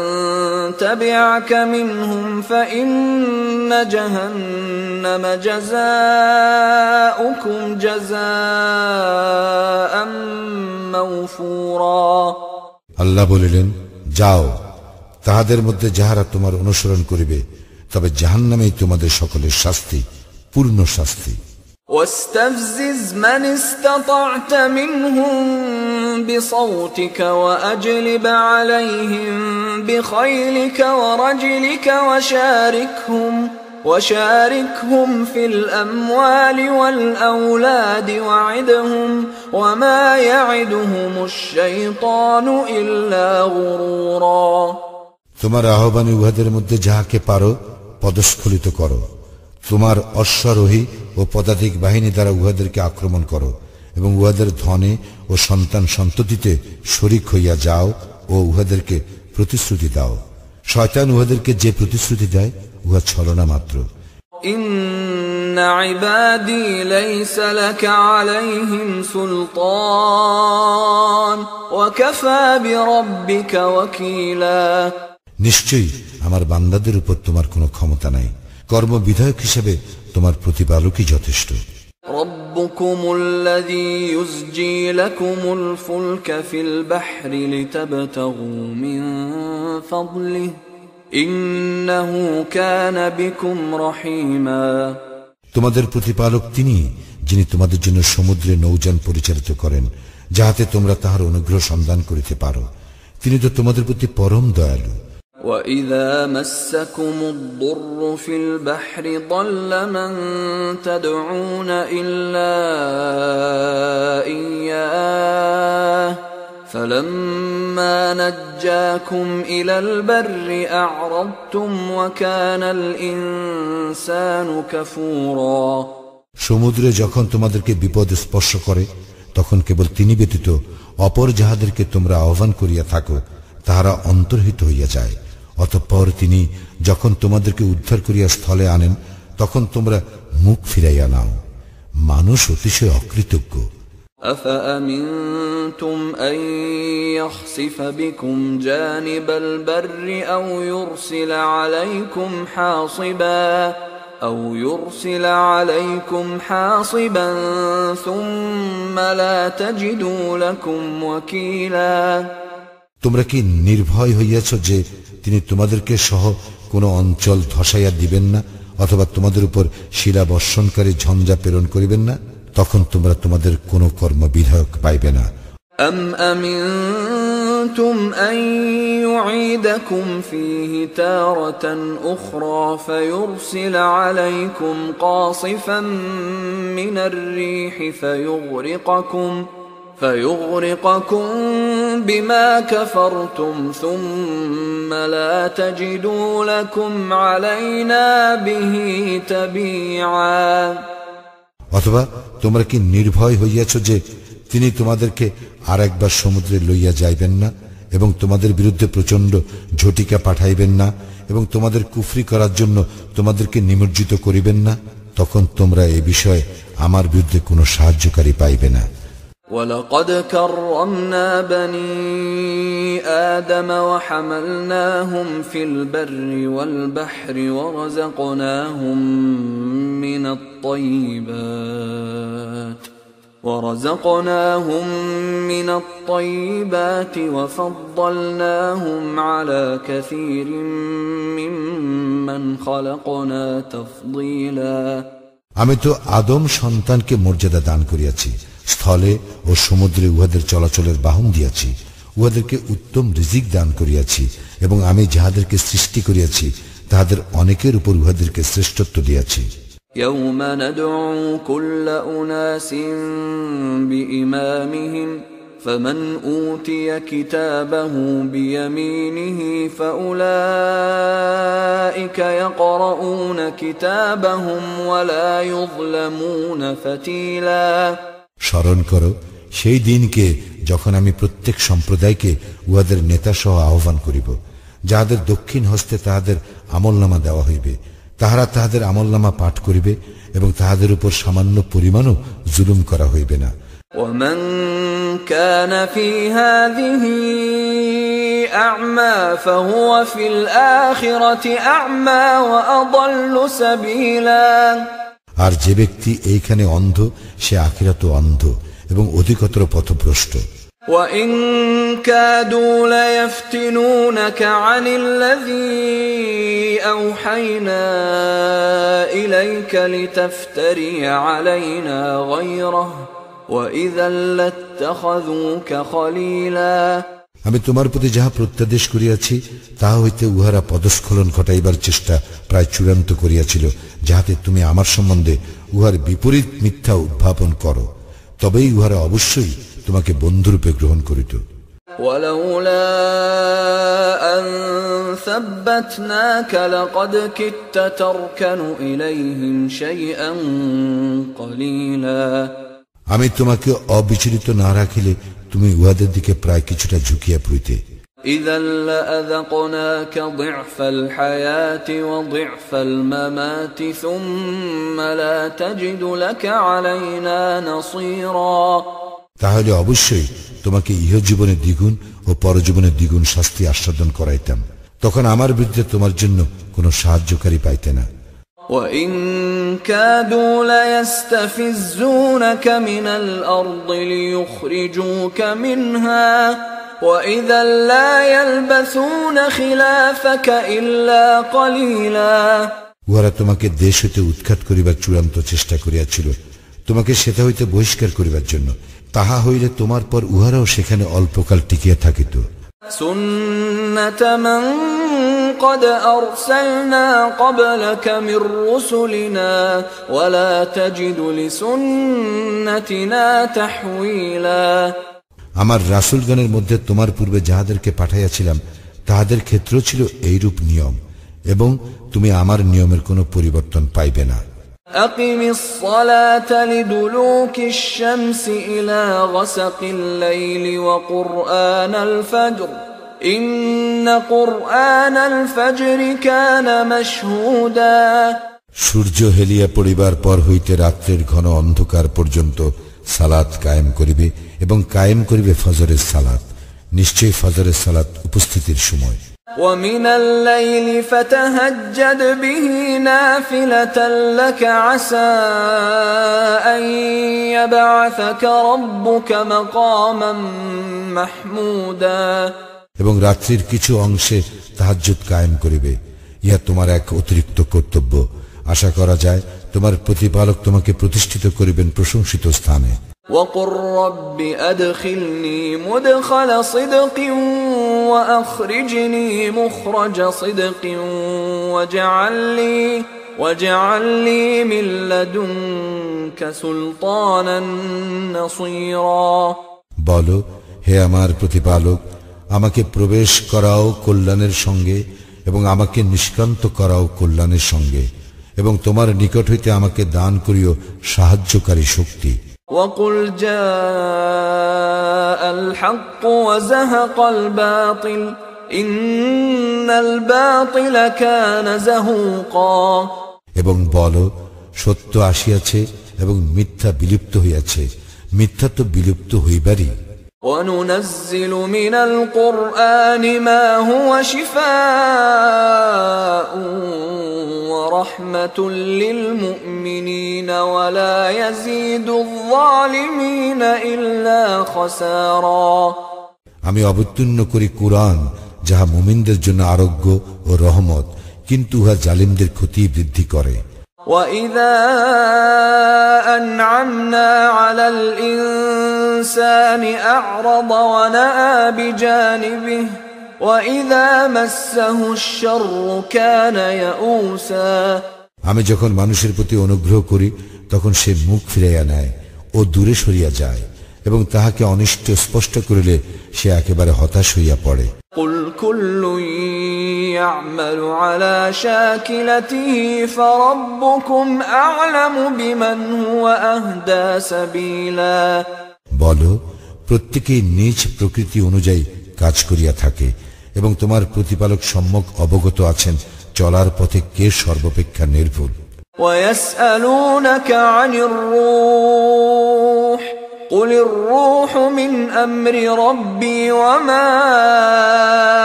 تبعك منهم فإن جهنم جزاؤكم جزاء موفورا আল্লাহ বলিলেন, যাও, তাহাদের মধ্যে যাহারা তোমার অনুসরণ করিবে, তবে জাহান্নামেই তোমাদের সকলের শাস্তি, পূর্ণ শাস্তি। واستفزز من استطعت منهم بصوتك وأجلب عليهم بخيلك ورجلك وشاركهم في الأموال والأولاد وعدهم وما يعدهم الشيطان إلا غرورا তোমার আহ্বানে উহাদের মধ্যে যাহাকে পারো পদস্খলিত করো, তোমার অশ্বারোহী ও পদাতিক বাহিনী দ্বারা উহাদেরকে আক্রমণ করো এবং উহাদের ধনে ও সন্তান সন্ততিতে শরীক হইয়া যাও ও উহাদেরকে প্রতিশ্রুতি দাও। শয়তান উহাদেরকে যে প্রতিশ্রুতি দেয় উহা ছলনা মাত্র। ইন্না ইবাদি লাইসা লাকা আলাইহিম সুলতান ওয়া কাফা বিরাব্বিকা ওয়াকিলা নিশ্চয়ই আমার বান্দাদের উপর তোমার কোনো ক্ষমতা নাই, কর্মবিধায়ক হিসেবে তোমার প্রতিপালকই যথেষ্ট। রব্বুকুমুল্লাযী ইউসজি লাকুমুল ফুলকা ফিল বাহরি লিতাবতাগু মিন ফাদলিহি ইন্নাহু কানা বিকুম রহিমা তোমাদের প্রতিপালক তিনি, যিনি তোমাদের জন্য সমুদ্রে নৌযান পরিচালিত করেন যাহাতে তোমরা তাহার অনুগ্রহ সন্ধান করিতে পারো। তিনি তো তোমাদের প্রতি পরম দয়ালু। وَإِذَا مَسَّكُمُ الضُّرُّ فِي الْبَحْرِ ضَلَّ مَن تَدْعُونَ إِلَّا إِيَّاهُ فَلَمَّا نَجَّاكُمْ إِلَى الْبَرِّ أَعْرَضْتُمْ وَكَانَ الْإِنسَانُ كَفُورًا সমুদ্রে যখন তোমাদেরকে বিপদ স্পর্শ করে, তখন কেবল তিনি ব্যতীত অপর যাহাদেরকে তোমরা আহ্বান করিয়া থাকো তাহারা অন্তর্হিত হইয়া যায়। অতঃপর তিনি যখন তোমাদেরকে উদ্ধার করিয়া স্থলে আনেন, তখন তোমরা মুখ ফিরাইয়া নাও। মানুষ অতিশয় অকৃতজ্ঞ। أَفَأَمِنْتُمْ أَنْ يَخْسِفَ بِكُمْ جَانِبَ الْبَرِّ أَوْ يُرْسِلَ عَلَيْكُمْ حَاصِبًا ثُمَّ لَا تَجِدُوا لَكُمْ وَكِيلًا তোমরা কি নির্ভয় হইয়াছ যে তিনি তোমাদেরকে সহ কোন অঞ্চল ধসাইয়া দিবেন না, অথবা তোমাদের উপর শিলা বর্ষণকারী ঝঞ্ঝা প্রেরণ করিবেন না? তখন তোমরা তোমাদের কোন কর্মবিধায়ক পাইবে না। أَمْ أَمِنْتُمْ أَنْ يُعِيدَكُمْ فِيهِ تَارَةً أُخْرَى فَيُرْسِلَ عَلَيْكُمْ قَاصِفًا مِنَ الرِّيحِ فيغرقكم بما كفرتم ثم لا تجدوا لكم علينا به تبيعا অথবা তোমরা কি নির্ভয় হইয়াছ যে তিনি তোমাদেরকে আর একবার সমুদ্রে লইয়া যাইবেন না এবং তোমাদের বিরুদ্ধে প্রচন্ড ঝটিকা পাঠাইবেন না এবং তোমাদের কুফরি করার জন্য তোমাদেরকে নিমজ্জিত করিবেন না? তখন তোমরা এই বিষয়ে আমার বিরুদ্ধে কোনো সাহায্যকারী পাইবে না। وَلَقَدْ كَرَّمْنَا بَنِي آدَمَ وَحَمَلْنَاهُمْ فِي الْبَرِّ وَالْبَحْرِ وَرَزَقْنَاهُمْ مِنَ الطَّيِّبَاتِ وَرَزَقْنَاهُمْ مِنَ الطَّيِّبَاتِ وَفَضَّلْنَاهُمْ عَلَى كَثِيرٍ مِّمَّنْ خَلَقْنَا تَفْضِيلًا। আমি তো আদম সন্তানকে মর্যাদা দান করিয়াছি, স্থলে ও সমুদ্রে উহাদের চলাচলের বাহন দিয়াছি, উহাদেরকে উত্তম রিজিক দান করিয়াছি, এবং আমি যাহাদেরকে সৃষ্টি করিয়াছি তাহাদের অনেকের উপর উহাদেরকে শ্রেষ্ঠত্ব দিয়াছি। يَوْمَ نَدْعُو كُلَّ أُنَاسٍ بِإِمَامِهِمْ فَمَنْ أُوتِيَ كِتَابَهُ بِيَمِينِهِ فَأُولَئِكَ يَقْرَؤُونَ كِتَابَهُمْ وَلَا يُظْلَمُونَ فَتِيلًا। স্মরণ করো সেই দিনকে যখন আমি প্রত্যেক সম্প্রদায়কে উহাদের নেতা সহ আহ্বান করিব, যাহাদের দক্ষিণ হস্তে তাহাদের আমলনামা দেওয়া হইবে, তাহারা তাহাদের আমলনামা পাঠ করিবে এবং তাহাদের উপর সামান্য পরিমাণও জুলুম করা হইবে না। وَمَنْ كَانَ فِي هَذِهِ أَعْمَى فَهُوَ فِي الْآخِرَةِ أَعْمَى وَأَضَلُّ سَبِيلًا। আর যে ব্যক্তি এইখানে অন্ধ সে আখিরাতেও অন্ধ এবং অধিকতর পথভ্রষ্ট। وَإِنْ كَادُوا لَيَفْتِنُونَكَ عَنِ الَّذِي أَوْحَيْنَا إِلَيْكَ لِتَفْتَرِيَ عَلَيْنَا غَيْرَهُ وَإِذًا لَاتَّخَذُوكَ خَلِيلًا। আমি তোমার প্রতি যাহা প্রত্যাদেশ করিয়াছি তাহা হইতে উহারা পদস্খলন ঘটাইবার চেষ্টা প্রায় চূড়ান্ত করিয়াছিল, যাহাতে তুমি আমার সম্বন্ধে উহার বিপরীত মিথ্যা উদ্ভাবন করো, তবেই উহারা অবশ্যই তোমাকে বন্ধুরূপে গ্রহণ করিত। وَلَوْلَا أَن ثَبَّتْنَاكَ لَقَدْ كِدتَّ تَرْكَنُ إِلَيْهِمْ شَيْئًا قَلِيلًا। আমি তোমাকে অবিচলিত না রাখিলে তুমি উহাদের দিকে প্রায় কিছুটা ঝুঁকিয়া পড়িতে। إِذًا لَأَذَقْنَاكَ ضِعْفَ الْحَيَاةِ وَضِعْفَ الْمَمَاتِ ثُمَّ لَا تَجِدُ لَكَ عَلَيْنَا نَصِيرًا। তাহলে অবশ্যই তোমাকে ইহজীবনে দ্বিগুণ ও পরজীবনে দ্বিগুণ শাস্তি আস্বাদন করাইতাম, তখন আমার বিরুদ্ধে তোমার জন্য কোনো সাহায্যকারী পাইতে না। وَإِنْ كَادُوا لَيَسْتَفِزُّونَكَ مِنَ الْأَرْضِ لِيُخْرِجُوكَ مِنْهَا وَإِذًا لَا يَلْبَثُونَ خِلَافَكَ إِلَّا قَلِيلًا। উহারা তোমাকে দেশ হইতে উৎখাত করিবার চূড়ান্ত চেষ্টা করিয়াছিল, তোমাকে সেটা হইতে বহিষ্কার করিবার জন্য। তাহা হইলে তোমার পর উহারাও সেখানে অল্পকাল টিকিয়া থাকিত। سُنَّةَ مَنْ قَدْ أَرْسَلْنَا قَبْلَكَ مِنْ رُسُلِنَا وَلَا تَجِدُ لِسُنَّتِنَا تَحْوِيلًا। আমার রাসূলগণের মধ্যে তোমার পূর্বে যাহাদেরকে পাঠাইয়াছিলাম তাহাদের ক্ষেত্রেও ছিল এইরূপ নিয়ম, এবং তুমি আমার নিয়মের কোনো পরিবর্তন পাইবে না। أقم الصلاة لدلوك الشمس إلى غسق الليل وقرآن الفجر إن قرآن الفجر كان مشهودا। সূর্য হেলিয়া পড়িবার পর হইতে রাত্রের ঘন অন্ধকার পর্যন্ত সালাত কায়েম করিবে এবং কায়েম করিবে ফজরের সালাত। নিশ্চয়ই ফজরের সালাত উপস্থিতির সময়। ومن الليل فتهجد به نافلة لك عسى أن يبعثك ربك مقاما محمودا। এবং রাত্রির কিছু অংশে তাহাজ্জুদ কায়েম করিবে, ইহা তোমার এক অতিরিক্ত কর্তব্য। আশা করা যায় তোমার প্রতিপালক তোমাকে প্রতিষ্ঠিত করিবেন প্রশংসিত স্থানে। وقل رب أدخلني مدخل صدق وأخرجني مخرج صدق واجعل لي من لدنك سلطانا نصيرا। বলো, হে আমার প্রতিপালক, আমাকে প্রবেশ করাও কল্যাণের সঙ্গে এবং আমাকে নিষ্ক্রান্ত করাও কল্যাণের সঙ্গে, এবং তোমার নিকট হইতে আমাকে দান করিও সাহায্যকারী শক্তি। وقل جاء الحق وزهق الباطل إن الباطل كان زهوقا। এবং বলো, সত্য আসিয়াছে এবং মিথ্যা বিলুপ্ত হইয়াছে, মিথ্যা তো বিলুপ্ত হইবারই। وَنُنَزِّلُ مِنَ الْقُرْآنِ مَا هُوَ شِفَاءٌ وَرَحْمَةٌ لِّلْمُؤْمِنِينَ وَلَا يَزِيدُ الظَّالِمِينَ إِلَّا خَسَارًا। আমি অবতীর্ণ করি কুরআন, যাহা মুমিনদের জন্য আরোগ্য ও রহমত, কিন্তু উহা জালিমদের ক্ষতি বৃদ্ধি করে। وَإِذَا أَنْعَمْنَا عَلَى الْإِنسَانِ أَعْرَضَ وَنَأَىٰ بِجَانِبِهِ وَإِذَا مَسَّهُ الشَّرُّ كَانَ يَئُوسًا। আমি যখন মানুষের প্রতি অনুগ্রহ করি তখন সে মুখ ফিরাইয়া নেয় ও দূরে সরিয়া যায়, এবং তাহাকে অনিষ্ট স্পষ্ট করিলে সে একেবারে হতাশ হইয়া পড়ে। قُلْ كُلٌّ يَعْمَلُ عَلَى شَاكِلَتِهِ فَرَبُّكُمْ أَعْلَمُ بِمَنْ هُوَ أَهْدَىٰ سَبِيلًا। বলো, প্রত্যেকেই নিজ প্রকৃতি অনুযায়ী কাজ করিয়া থাকে, এবং তোমার প্রতিপালক সম্যক অবগত আছেন চলার পথে কে সর্বাপেক্ষা নির্ভুল। وَيَسْأَلُونَكَ عَنِ الرُّوحِ قُلِ الرُّوحُ مِنْ أَمْرِ رَبِّي وَمَا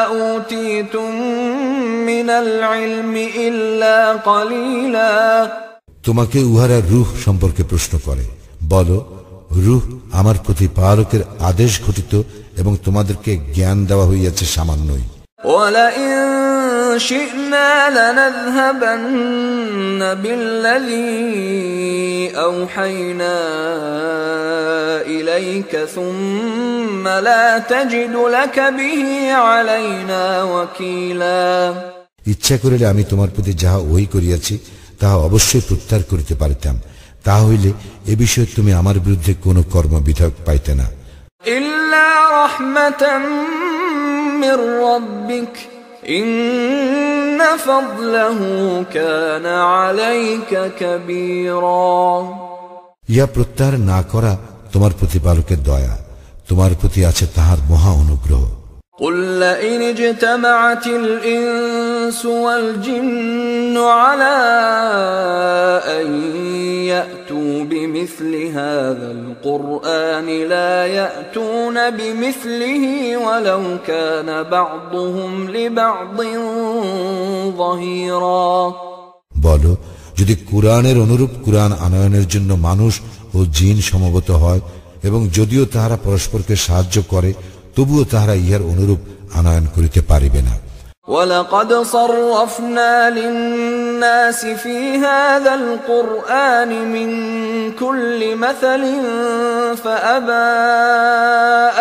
أُوتِيتُم مِّنَ الْعِلْمِ إِلَّا قَلِيلًا। তোমাকে উহারা রূহ সম্পর্কে প্রশ্ন করে, বলো, রূহ আমার প্রতিপালকের আদেশ ঘটিত, এবং তোমাদেরকে জ্ঞান দেওয়া হইয়াছে সামান্যই। وَلَئِن شِئْنَا لَنَذْهَبَنَّ بِالَّذِي أَوْحَيْنَا إِلَيْكَ ثُمَّ لَا تَجِدُ لَكَ بِهِ عَلَيْنَا وَكِيلًا। ইচ্ছা করিলে আমি তোমার প্রতি যাহা ওহী করিয়াছি তাহা অবশ্যই প্রত্যাহার করিতে পারিতাম, তাহা হইলে এ বিষয়ে তুমি আমার বিরুদ্ধে কোন কর্মবিধায়ক পাইতে না। إِلَّا رَحْمَةً مِّن رَّبِّكَ إِنَّ فَضْلَهُ كَانَ عَلَيْكَ كَبِيرًا। ইহা প্রত্যাহার না করা তোমার প্রতিপালকের দয়া, তোমার প্রতি আছে তাহার মহা অনুগ্রহ। قُل لَّئِنِ اجْتَمَعَتِ الْإِنسُ وَالْجِنُّ عَلَىٰ أَن يَأْتُوا بِمِثْلِ هَٰذَا الْقُرْآنِ لَا يَأْتُونَ بِمِثْلِهِ وَلَوْ كَانَ بَعْضُهُمْ لِبَعْضٍ ظَهِيرًا। বলো, যদি কুরআনের অনুরূপ কুরআন আনয়নের জন্য মানুষ ও জিন সমবেত হয়, এবং যদিও তাহারা পরস্পরকে সাহায্য করে, তবুও তাহারা ইহার অনুরূপ আনয়ন করিতে পারিবে না। وَلَقَدْ صَرَّفْنَا لِلنَّاسِ فِي هَٰذَا الْقُرْآنِ مِنْ كُلِّ مَثَلٍ فَأَبَىٰ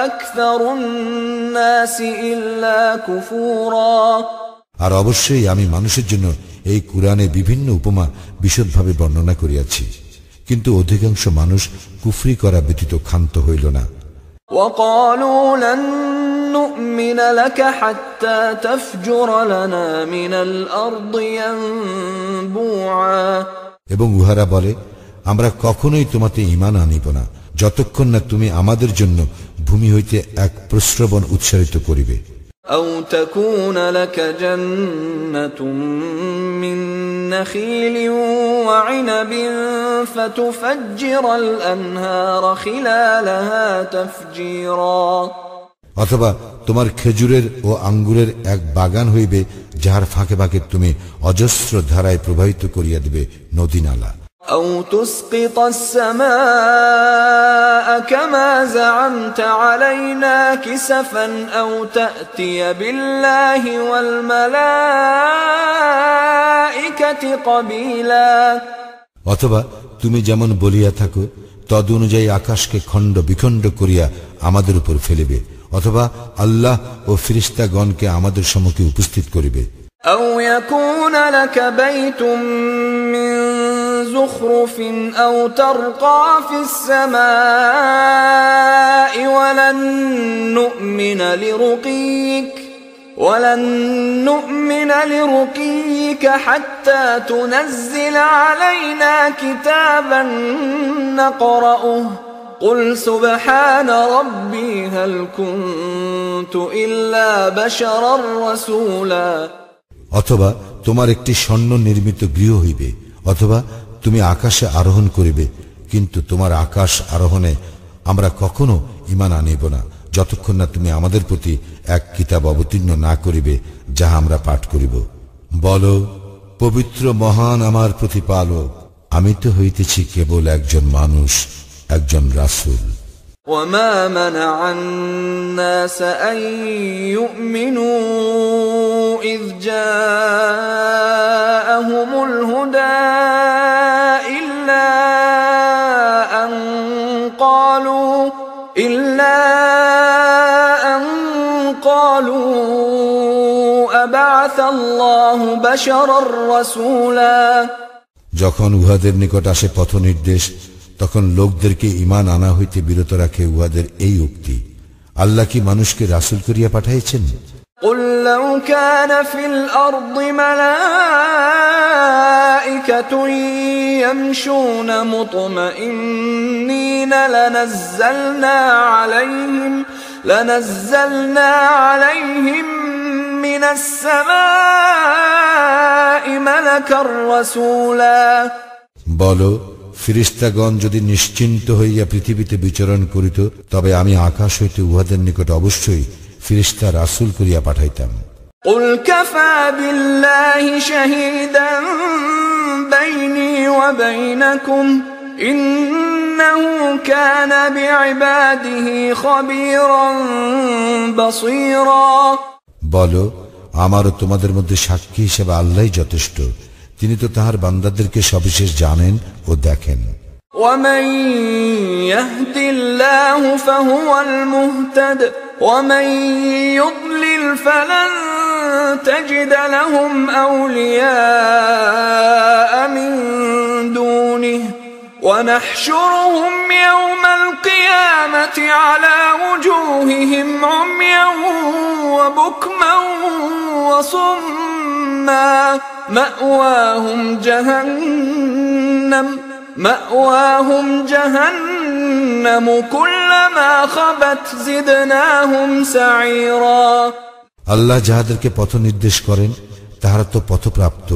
أَكْثَرُ النَّاسِ إِلَّا كُفُورًا। আর অবশ্যই আমি মানুষের জন্য এই কুরআনে বিভিন্ন উপমা বিশদভাবে বর্ণনা করিয়াছি, কিন্তু অধিকাংশ মানুষ কুফরি করা ব্যতীত ক্ষান্ত হইল না। وَقَالُوا لَن نُّؤْمِنَ لَكَ حَتَّىٰ تَفْجُرَ لَنَا مِنَ الْأَرْضِ يَنبُوعًا। এবং উহারা বলে, আমরা কখনোই তোমাতে ঈমান আনিব না যতক্ষণ না তুমি আমাদের জন্য ভূমি হইতে এক প্রস্রবণ উৎসারিত করিবে। أَوْ تَكُونَ لَكَ جَنَّةٌ مِّن نَّخِيلٍ وَعِنَبٍ فَتُفَجِّرَ الْأَنْهَارَ خِلَالَهَا تَفْجِيرًا। অথবা তোমার খেজুরের ও আঙ্গুরের এক বাগান হইবে, যাহার ফাঁকে ফাঁকে তুমি অজস্র ধারায় প্রবাহিত করিয়া দিবে নদী নালা। أَوْ تُسْقِطَ السَّمَاءَ كَمَا زَعَمْتَ عَلَيْنَا كِسَفًا أَوْ تَأْتِيَ بِاللَّهِ وَالْمَلَائِكَةِ قَبِيلًا। অথবা তুমি যেমন বলিয়া থাকো তদ অনুযায়ী আকাশকে খণ্ড বিখণ্ড করিয়া আমাদের উপর ফেলিবে, অথবা আল্লাহ ও ফেরেশতাগণকে আমাদের সম্মুখে উপস্থিত করিবে। أَوْ يَكُونَ لَكَ بَيْتٌ مِّن زُخْرُفٍ أَوْ تَرْقَىٰ فِي السَّمَاءِ وَلَن نُّؤْمِنَ لِرُقِيِّكَ حَتَّىٰ تُنَزِّلَ عَلَيْنَا كِتَابًا نَّقْرَؤُهُ قُلْ سُبْحَانَ رَبِّي هَلْ كُنتُ إِلَّا بَشَرًا رَّسُولًا। অথবা তোমার একটি স্বর্ণ নির্মিত গৃহ হইবে, অথবা তুমি আকাশে আরোহণ করিবে, কিন্তু তোমার আকাশ আরোহণে আমরা কখনো ঈমান আনিব না যতক্ষণ না তুমি আমাদের প্রতি এক কিতাব অবতীর্ণ না করিবে, যাহা আমরা পাঠ করিব। বলো, পবিত্র মহান আমার প্রতিপালক, আমি তো হইতেছি কেবল একজন মানুষ, একজন রাসূল। وما منع الناس أن يؤمنوا إذ جاءهم الهدى إلا أن قالوا أبعث الله بشرا رسولا। যখন উহাদের নিকট আসে পথ নির্দেশ, তখন লোকদেরকে ঈমান আনা হইতে বিরত রাখে উহাদের এই উক্তি, আল্লাহ কি মানুষকে রাসূল করিয়া পাঠাইছেন? قل لو كان في الأرض ملائكة يمشون مطمئنين لنزلنا عليهم من السماء ملكا رسولا। বলো, ফিরিস্তাগণ যদি নিশ্চিন্ত হইয়া পৃথিবীতে বিচরণ করিত, তবে আমি আকাশ হইতে উহাদের নিকট অবশ্যই ফিরিস্তা রাসূল করিয়া পাঠাইতাম। قل كفى بالله شهيدا بيني وبينكم إنه كان بعباده خبيرا بصيرا। বলো, আমারও তোমাদের মধ্যে সাক্ষী হিসেবে আল্লাহই যথেষ্ট, তিনি তো তাহার বান্দাদেরকে সবিশেষ জানেন ও দেখেন। ومن يهد الله فهو المهتد ومن يضلل فلن تجد لهم أولياء من دونه ونحشرهم يوم القيامة على وجوههم عميا وبكما وصما مأواهم جهنم كلما خبت زدناهم سعيرا। আল্লাহ যাহাদেরকে পথ নির্দেশ করেন তাহারা তো পথপ্রাপ্ত,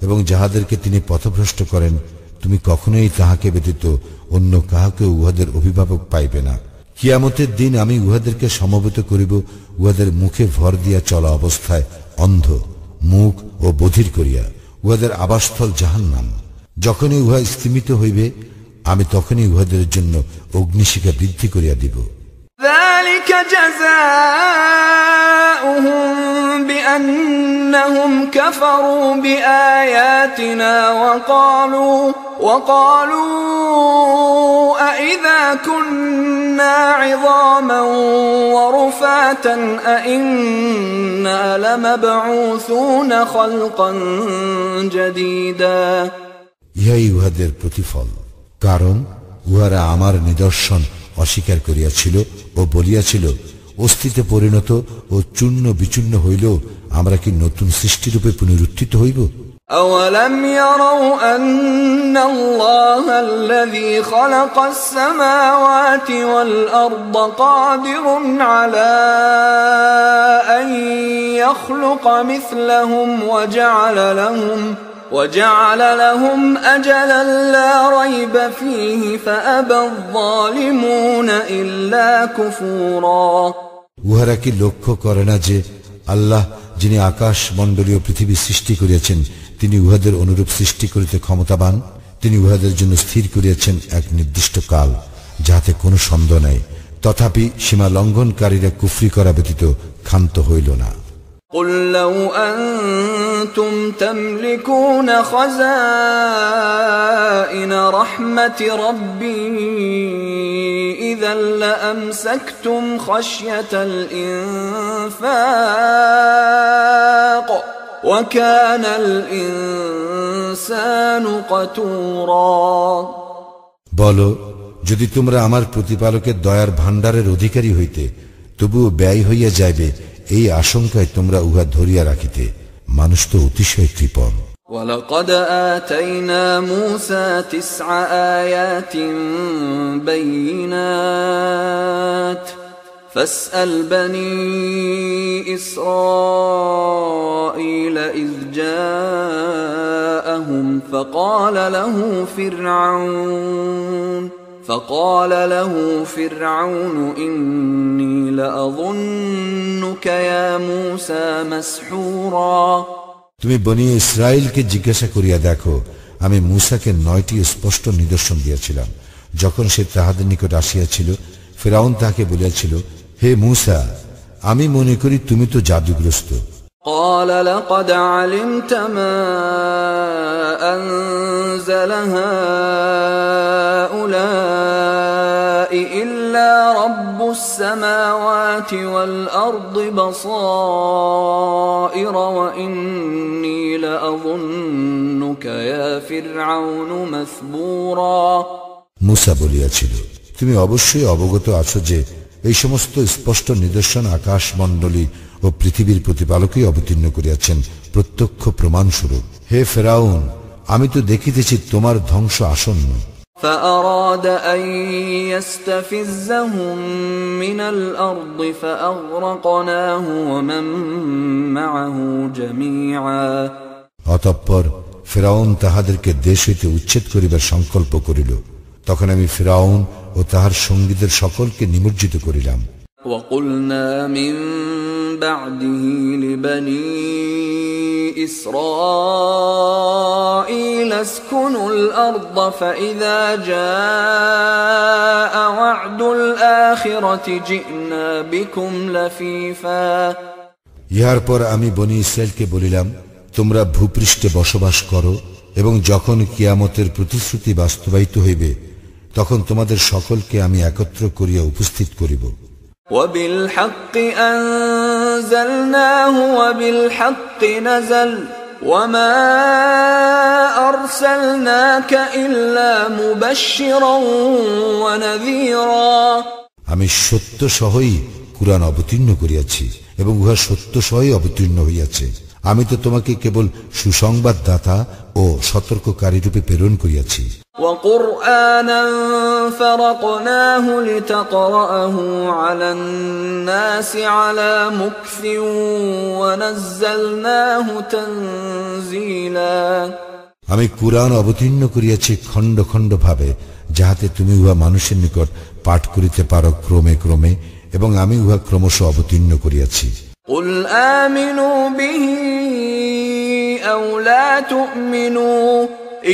এবং যাহাদেরকে তিনি পথভ্রষ্ট করেন তুমি কখনোই তাহাকে ব্যতীত অন্য কাহাকে উহাদের অভিভাবক পাইবে না। কিয়ামতের দিন আমি উহাদেরকে সমবেত করিব উহাদের মুখে ভর দিয়া চলা অবস্থায়, অন্ধ মুখ ও বধির করিয়া। উহাদের আবাসস্থল জাহান্নাম। যখনই উহা স্থিমিত হইবে, আমি তখনই উহাদের জন্য অগ্নিশিখা বৃদ্ধি করিয়া দিব। ذلك جزاؤهم بأنهم كفروا بآياتنا وقالوا أإذا كنا عظاما ورفاتا أإنا لمبعوثون خلقا جديدا। ইহাই উহাদের প্রতিফল, কারণ উহারা আমার নিদর্শন অস্বীকার করিয়াছিল ও বলিয়াছিল, অস্থিতে পরিণত ও চূর্ণ বিচূর্ণ হইল আমরা কি নতুন সৃষ্টিরূপে পুনরুত্থিত হইব? أولم يروا أن الله الذي خلق السماوات والأرض قادر على أن يخلق مثلهم وجعل لهم أجلا لا ريب فيه فأبى الظالمون إلا كفورا। উহারা কি লক্ষ্য করে না যে আল্লাহ যিনি আকাশ মণ্ডলীয় পৃথিবী সৃষ্টি করিয়াছেন, তিনি উহাদের অনুরূপ সৃষ্টি করিতে ক্ষমতাবান। তিনি উহাদের জন্য স্থির করিয়াছেন এক নির্দিষ্ট কাল, যাহাতে কোনো সন্দেহ নাই। তথাপি সীমা লঙ্ঘনকারীরা কুফরি করা ব্যতীত ক্ষান্ত হইল না। قل لو أنتم تملكون خزائن رحمة ربي إذا لأمسكتم خشية الإنفاق وكان الإنسان قتورا। বলো, যদি তোমরা আমার প্রতিপালকের দয়ার ভাণ্ডারের অধিকারী হইতে, তবুও ব্যয় হইয়া যাইবে, এই আশঙ্কায় তোমরা উহা ধরিয়া রাখিতে। মানুষ তো অতিশয় কৃপণ। وَلَقَدْ آتَيْنَا مُوسَى 9 آيَاتٍ بَيِّنَاتٍ فَاسْأَلْ بَنِي إِسْرَائِيلَ إِذْ جَاءَهُمْ فقال له فرعون إني لأظنك يا موسى مسحورا তুমি বনি ইসরাইলকে জিজ্ঞাসা করিয়া দেখো, আমি মূসাকে 9টি স্পষ্ট নিদর্শন দিয়েছিলাম। যখন সে তাহাদের নিকট আসিয়াছিল, ফিরআউন তাহাকে বলিয়াছিল, হে মূসা, আমি মনে করি তুমি তো জাদুগ্রস্ত। قال لقد علمت ما أنزل هؤلاء إلا رب السماوات والأرض بصائر وإني لأظنك يا فرعون مثبورا মূসা বলিয়াছিল, তুমি অবশ্যই অবগত আছো যে এই সমস্ত স্পষ্ট নিদর্শন আকাশমণ্ডলী ও পৃথিবীর প্রতিপালকই অবতীর্ণ করিয়াছেন প্রত্যক্ষ প্রমাণস্বরূপ। হে ফেরাউন, আমি তো দেখিতেছি তোমার ধ্বংস আসন্ন। فأراد أن يستفزهم من الأرض فأغرقناه ومن معه جميعا অতঃপর ফিরআউন তাহাদেরকে দেশ হইতে উচ্ছেদ করিবার সংকল্প করিল। তখন আমি ফিরআউন ও তাহার সঙ্গীদের সকলকে নিমজ্জিত করিলাম। وقلنا من بعده لبني إسرائيل اسكنوا الأرض فإذا جاء وعد الآخرة جئنا بكم لفيفا ইহার পর আমি বনি ইসরায়েলকে বলিলাম, তোমরা ভূপৃষ্ঠে বসবাস করো এবং যখন কিয়ামতের প্রতিশ্রুতি বাস্তবায়িত হইবে তখন তোমাদের সকলকে আমি একত্র করিয়া উপস্থিত করিব। وبالحق أنزلناه وبالحق نزل وما أرسلناك إلا مبشرا ونذيرا আমি সত্য সহই কুরআন অবতীর্ণ করিয়াছি এবং উহা সত্য সহই অবতীর্ণ হইয়াছে। আমি তো তোমাকে কেবল সুসংবাদদাতা ও সতর্ককারী রূপে প্রেরণ করিয়াছি। وقرآنا فرقناه لتقرأه على الناس على مكث ونزلناه تنزيلا আমি কুরআন অবতীর্ণ করিয়াছি খণ্ড খণ্ড ভাবে, যাহাতে তুমি উহা মানুষের নিকট পাঠ করিতে পারো ক্রমে ক্রমে, এবং আমি উহা ক্রমশ অবতীর্ণ করিয়াছি। قل آمنوا به أو لا تؤمنوا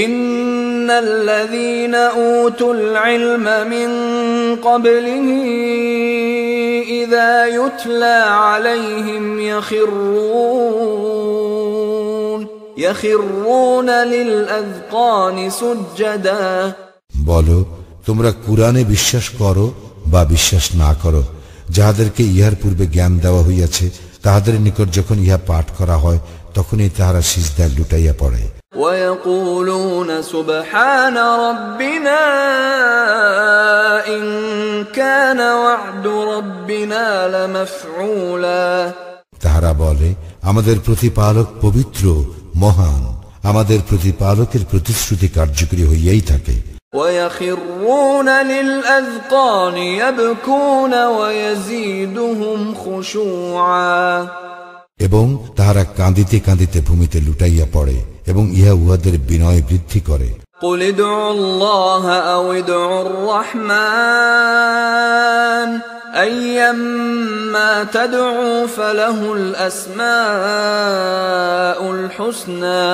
إن الذين أوتوا العلم من قبله إذا يتلى عليهم يخرون للأذقان سجدا বলো, তোমরা কুরআনে বিশ্বাস করো বা বিশ্বাস না করো, যাহাদেরকে ইহার পূর্বে জ্ঞান দেওয়া হইয়াছে তাহাদের নিকট যখন ইহা পাঠ করা হয় তখনই তাহারা সিজদায় লুটাইয়া পড়ে। ويقولون سبحان ربنا إن كان وعد ربنا لمفعولا তাহারা বলে, আমাদের প্রতিপালক পবিত্র মহান, আমাদের প্রতিপালকের প্রতিশ্রুতি কার্যকরী হইয়াই থাকে। ويخرون للأذقان يبكون ويزيدهم خشوعا এবং তাহারা কাঁদিতে কাঁদিতে ভূমিতে লুটাইয়া পড়ে এবং ইহা উহাদের বিনয় বৃদ্ধি করে। قل ادعوا الله أو ادعوا الرحمن أيما تدعوا فله الأسماء الحسنى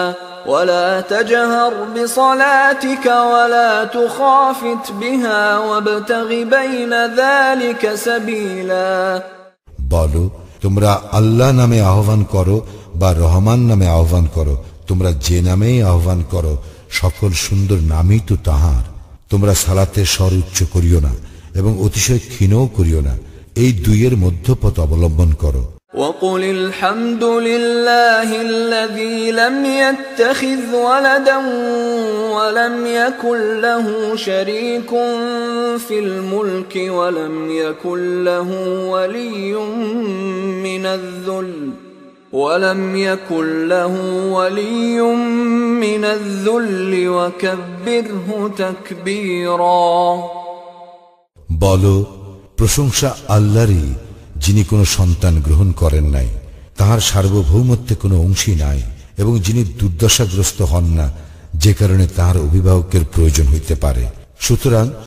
ولا تجهر بصلاتك ولا تخافت بها وابتغ بين ذلك سبيلا বলো, তোমরা আল্লাহ নামে আহ্বান করো বা রহমান নামে আহ্বান করো, তোমরা যে নামেই আহ্বান করো সকল সুন্দর নামই তো তাহার। তোমরা সালাতে স্বর উচ্চ করিও না এবং অতিশয় ক্ষীণও করিও না, এই দুইয়ের মধ্যপথ অবলম্বন করো। وقل الحمد لله الذي لم يتخذ ولدا ولم يكن له شريك في الملك ولم يكن له ولي من الذل وكبره تكبيرا বলো, প্রশংসা আল্লাহরই, যিনি কোনো সন্তান গ্রহণ করেন নাই, তাহার সার্বভৌমত্বে কোনো অংশী নাই এবং যিনি দুর্দশাগ্রস্ত হন না, যে কারণে তাহার অভিভাবকের প্রয়োজন হইতে পারে। সুতরাং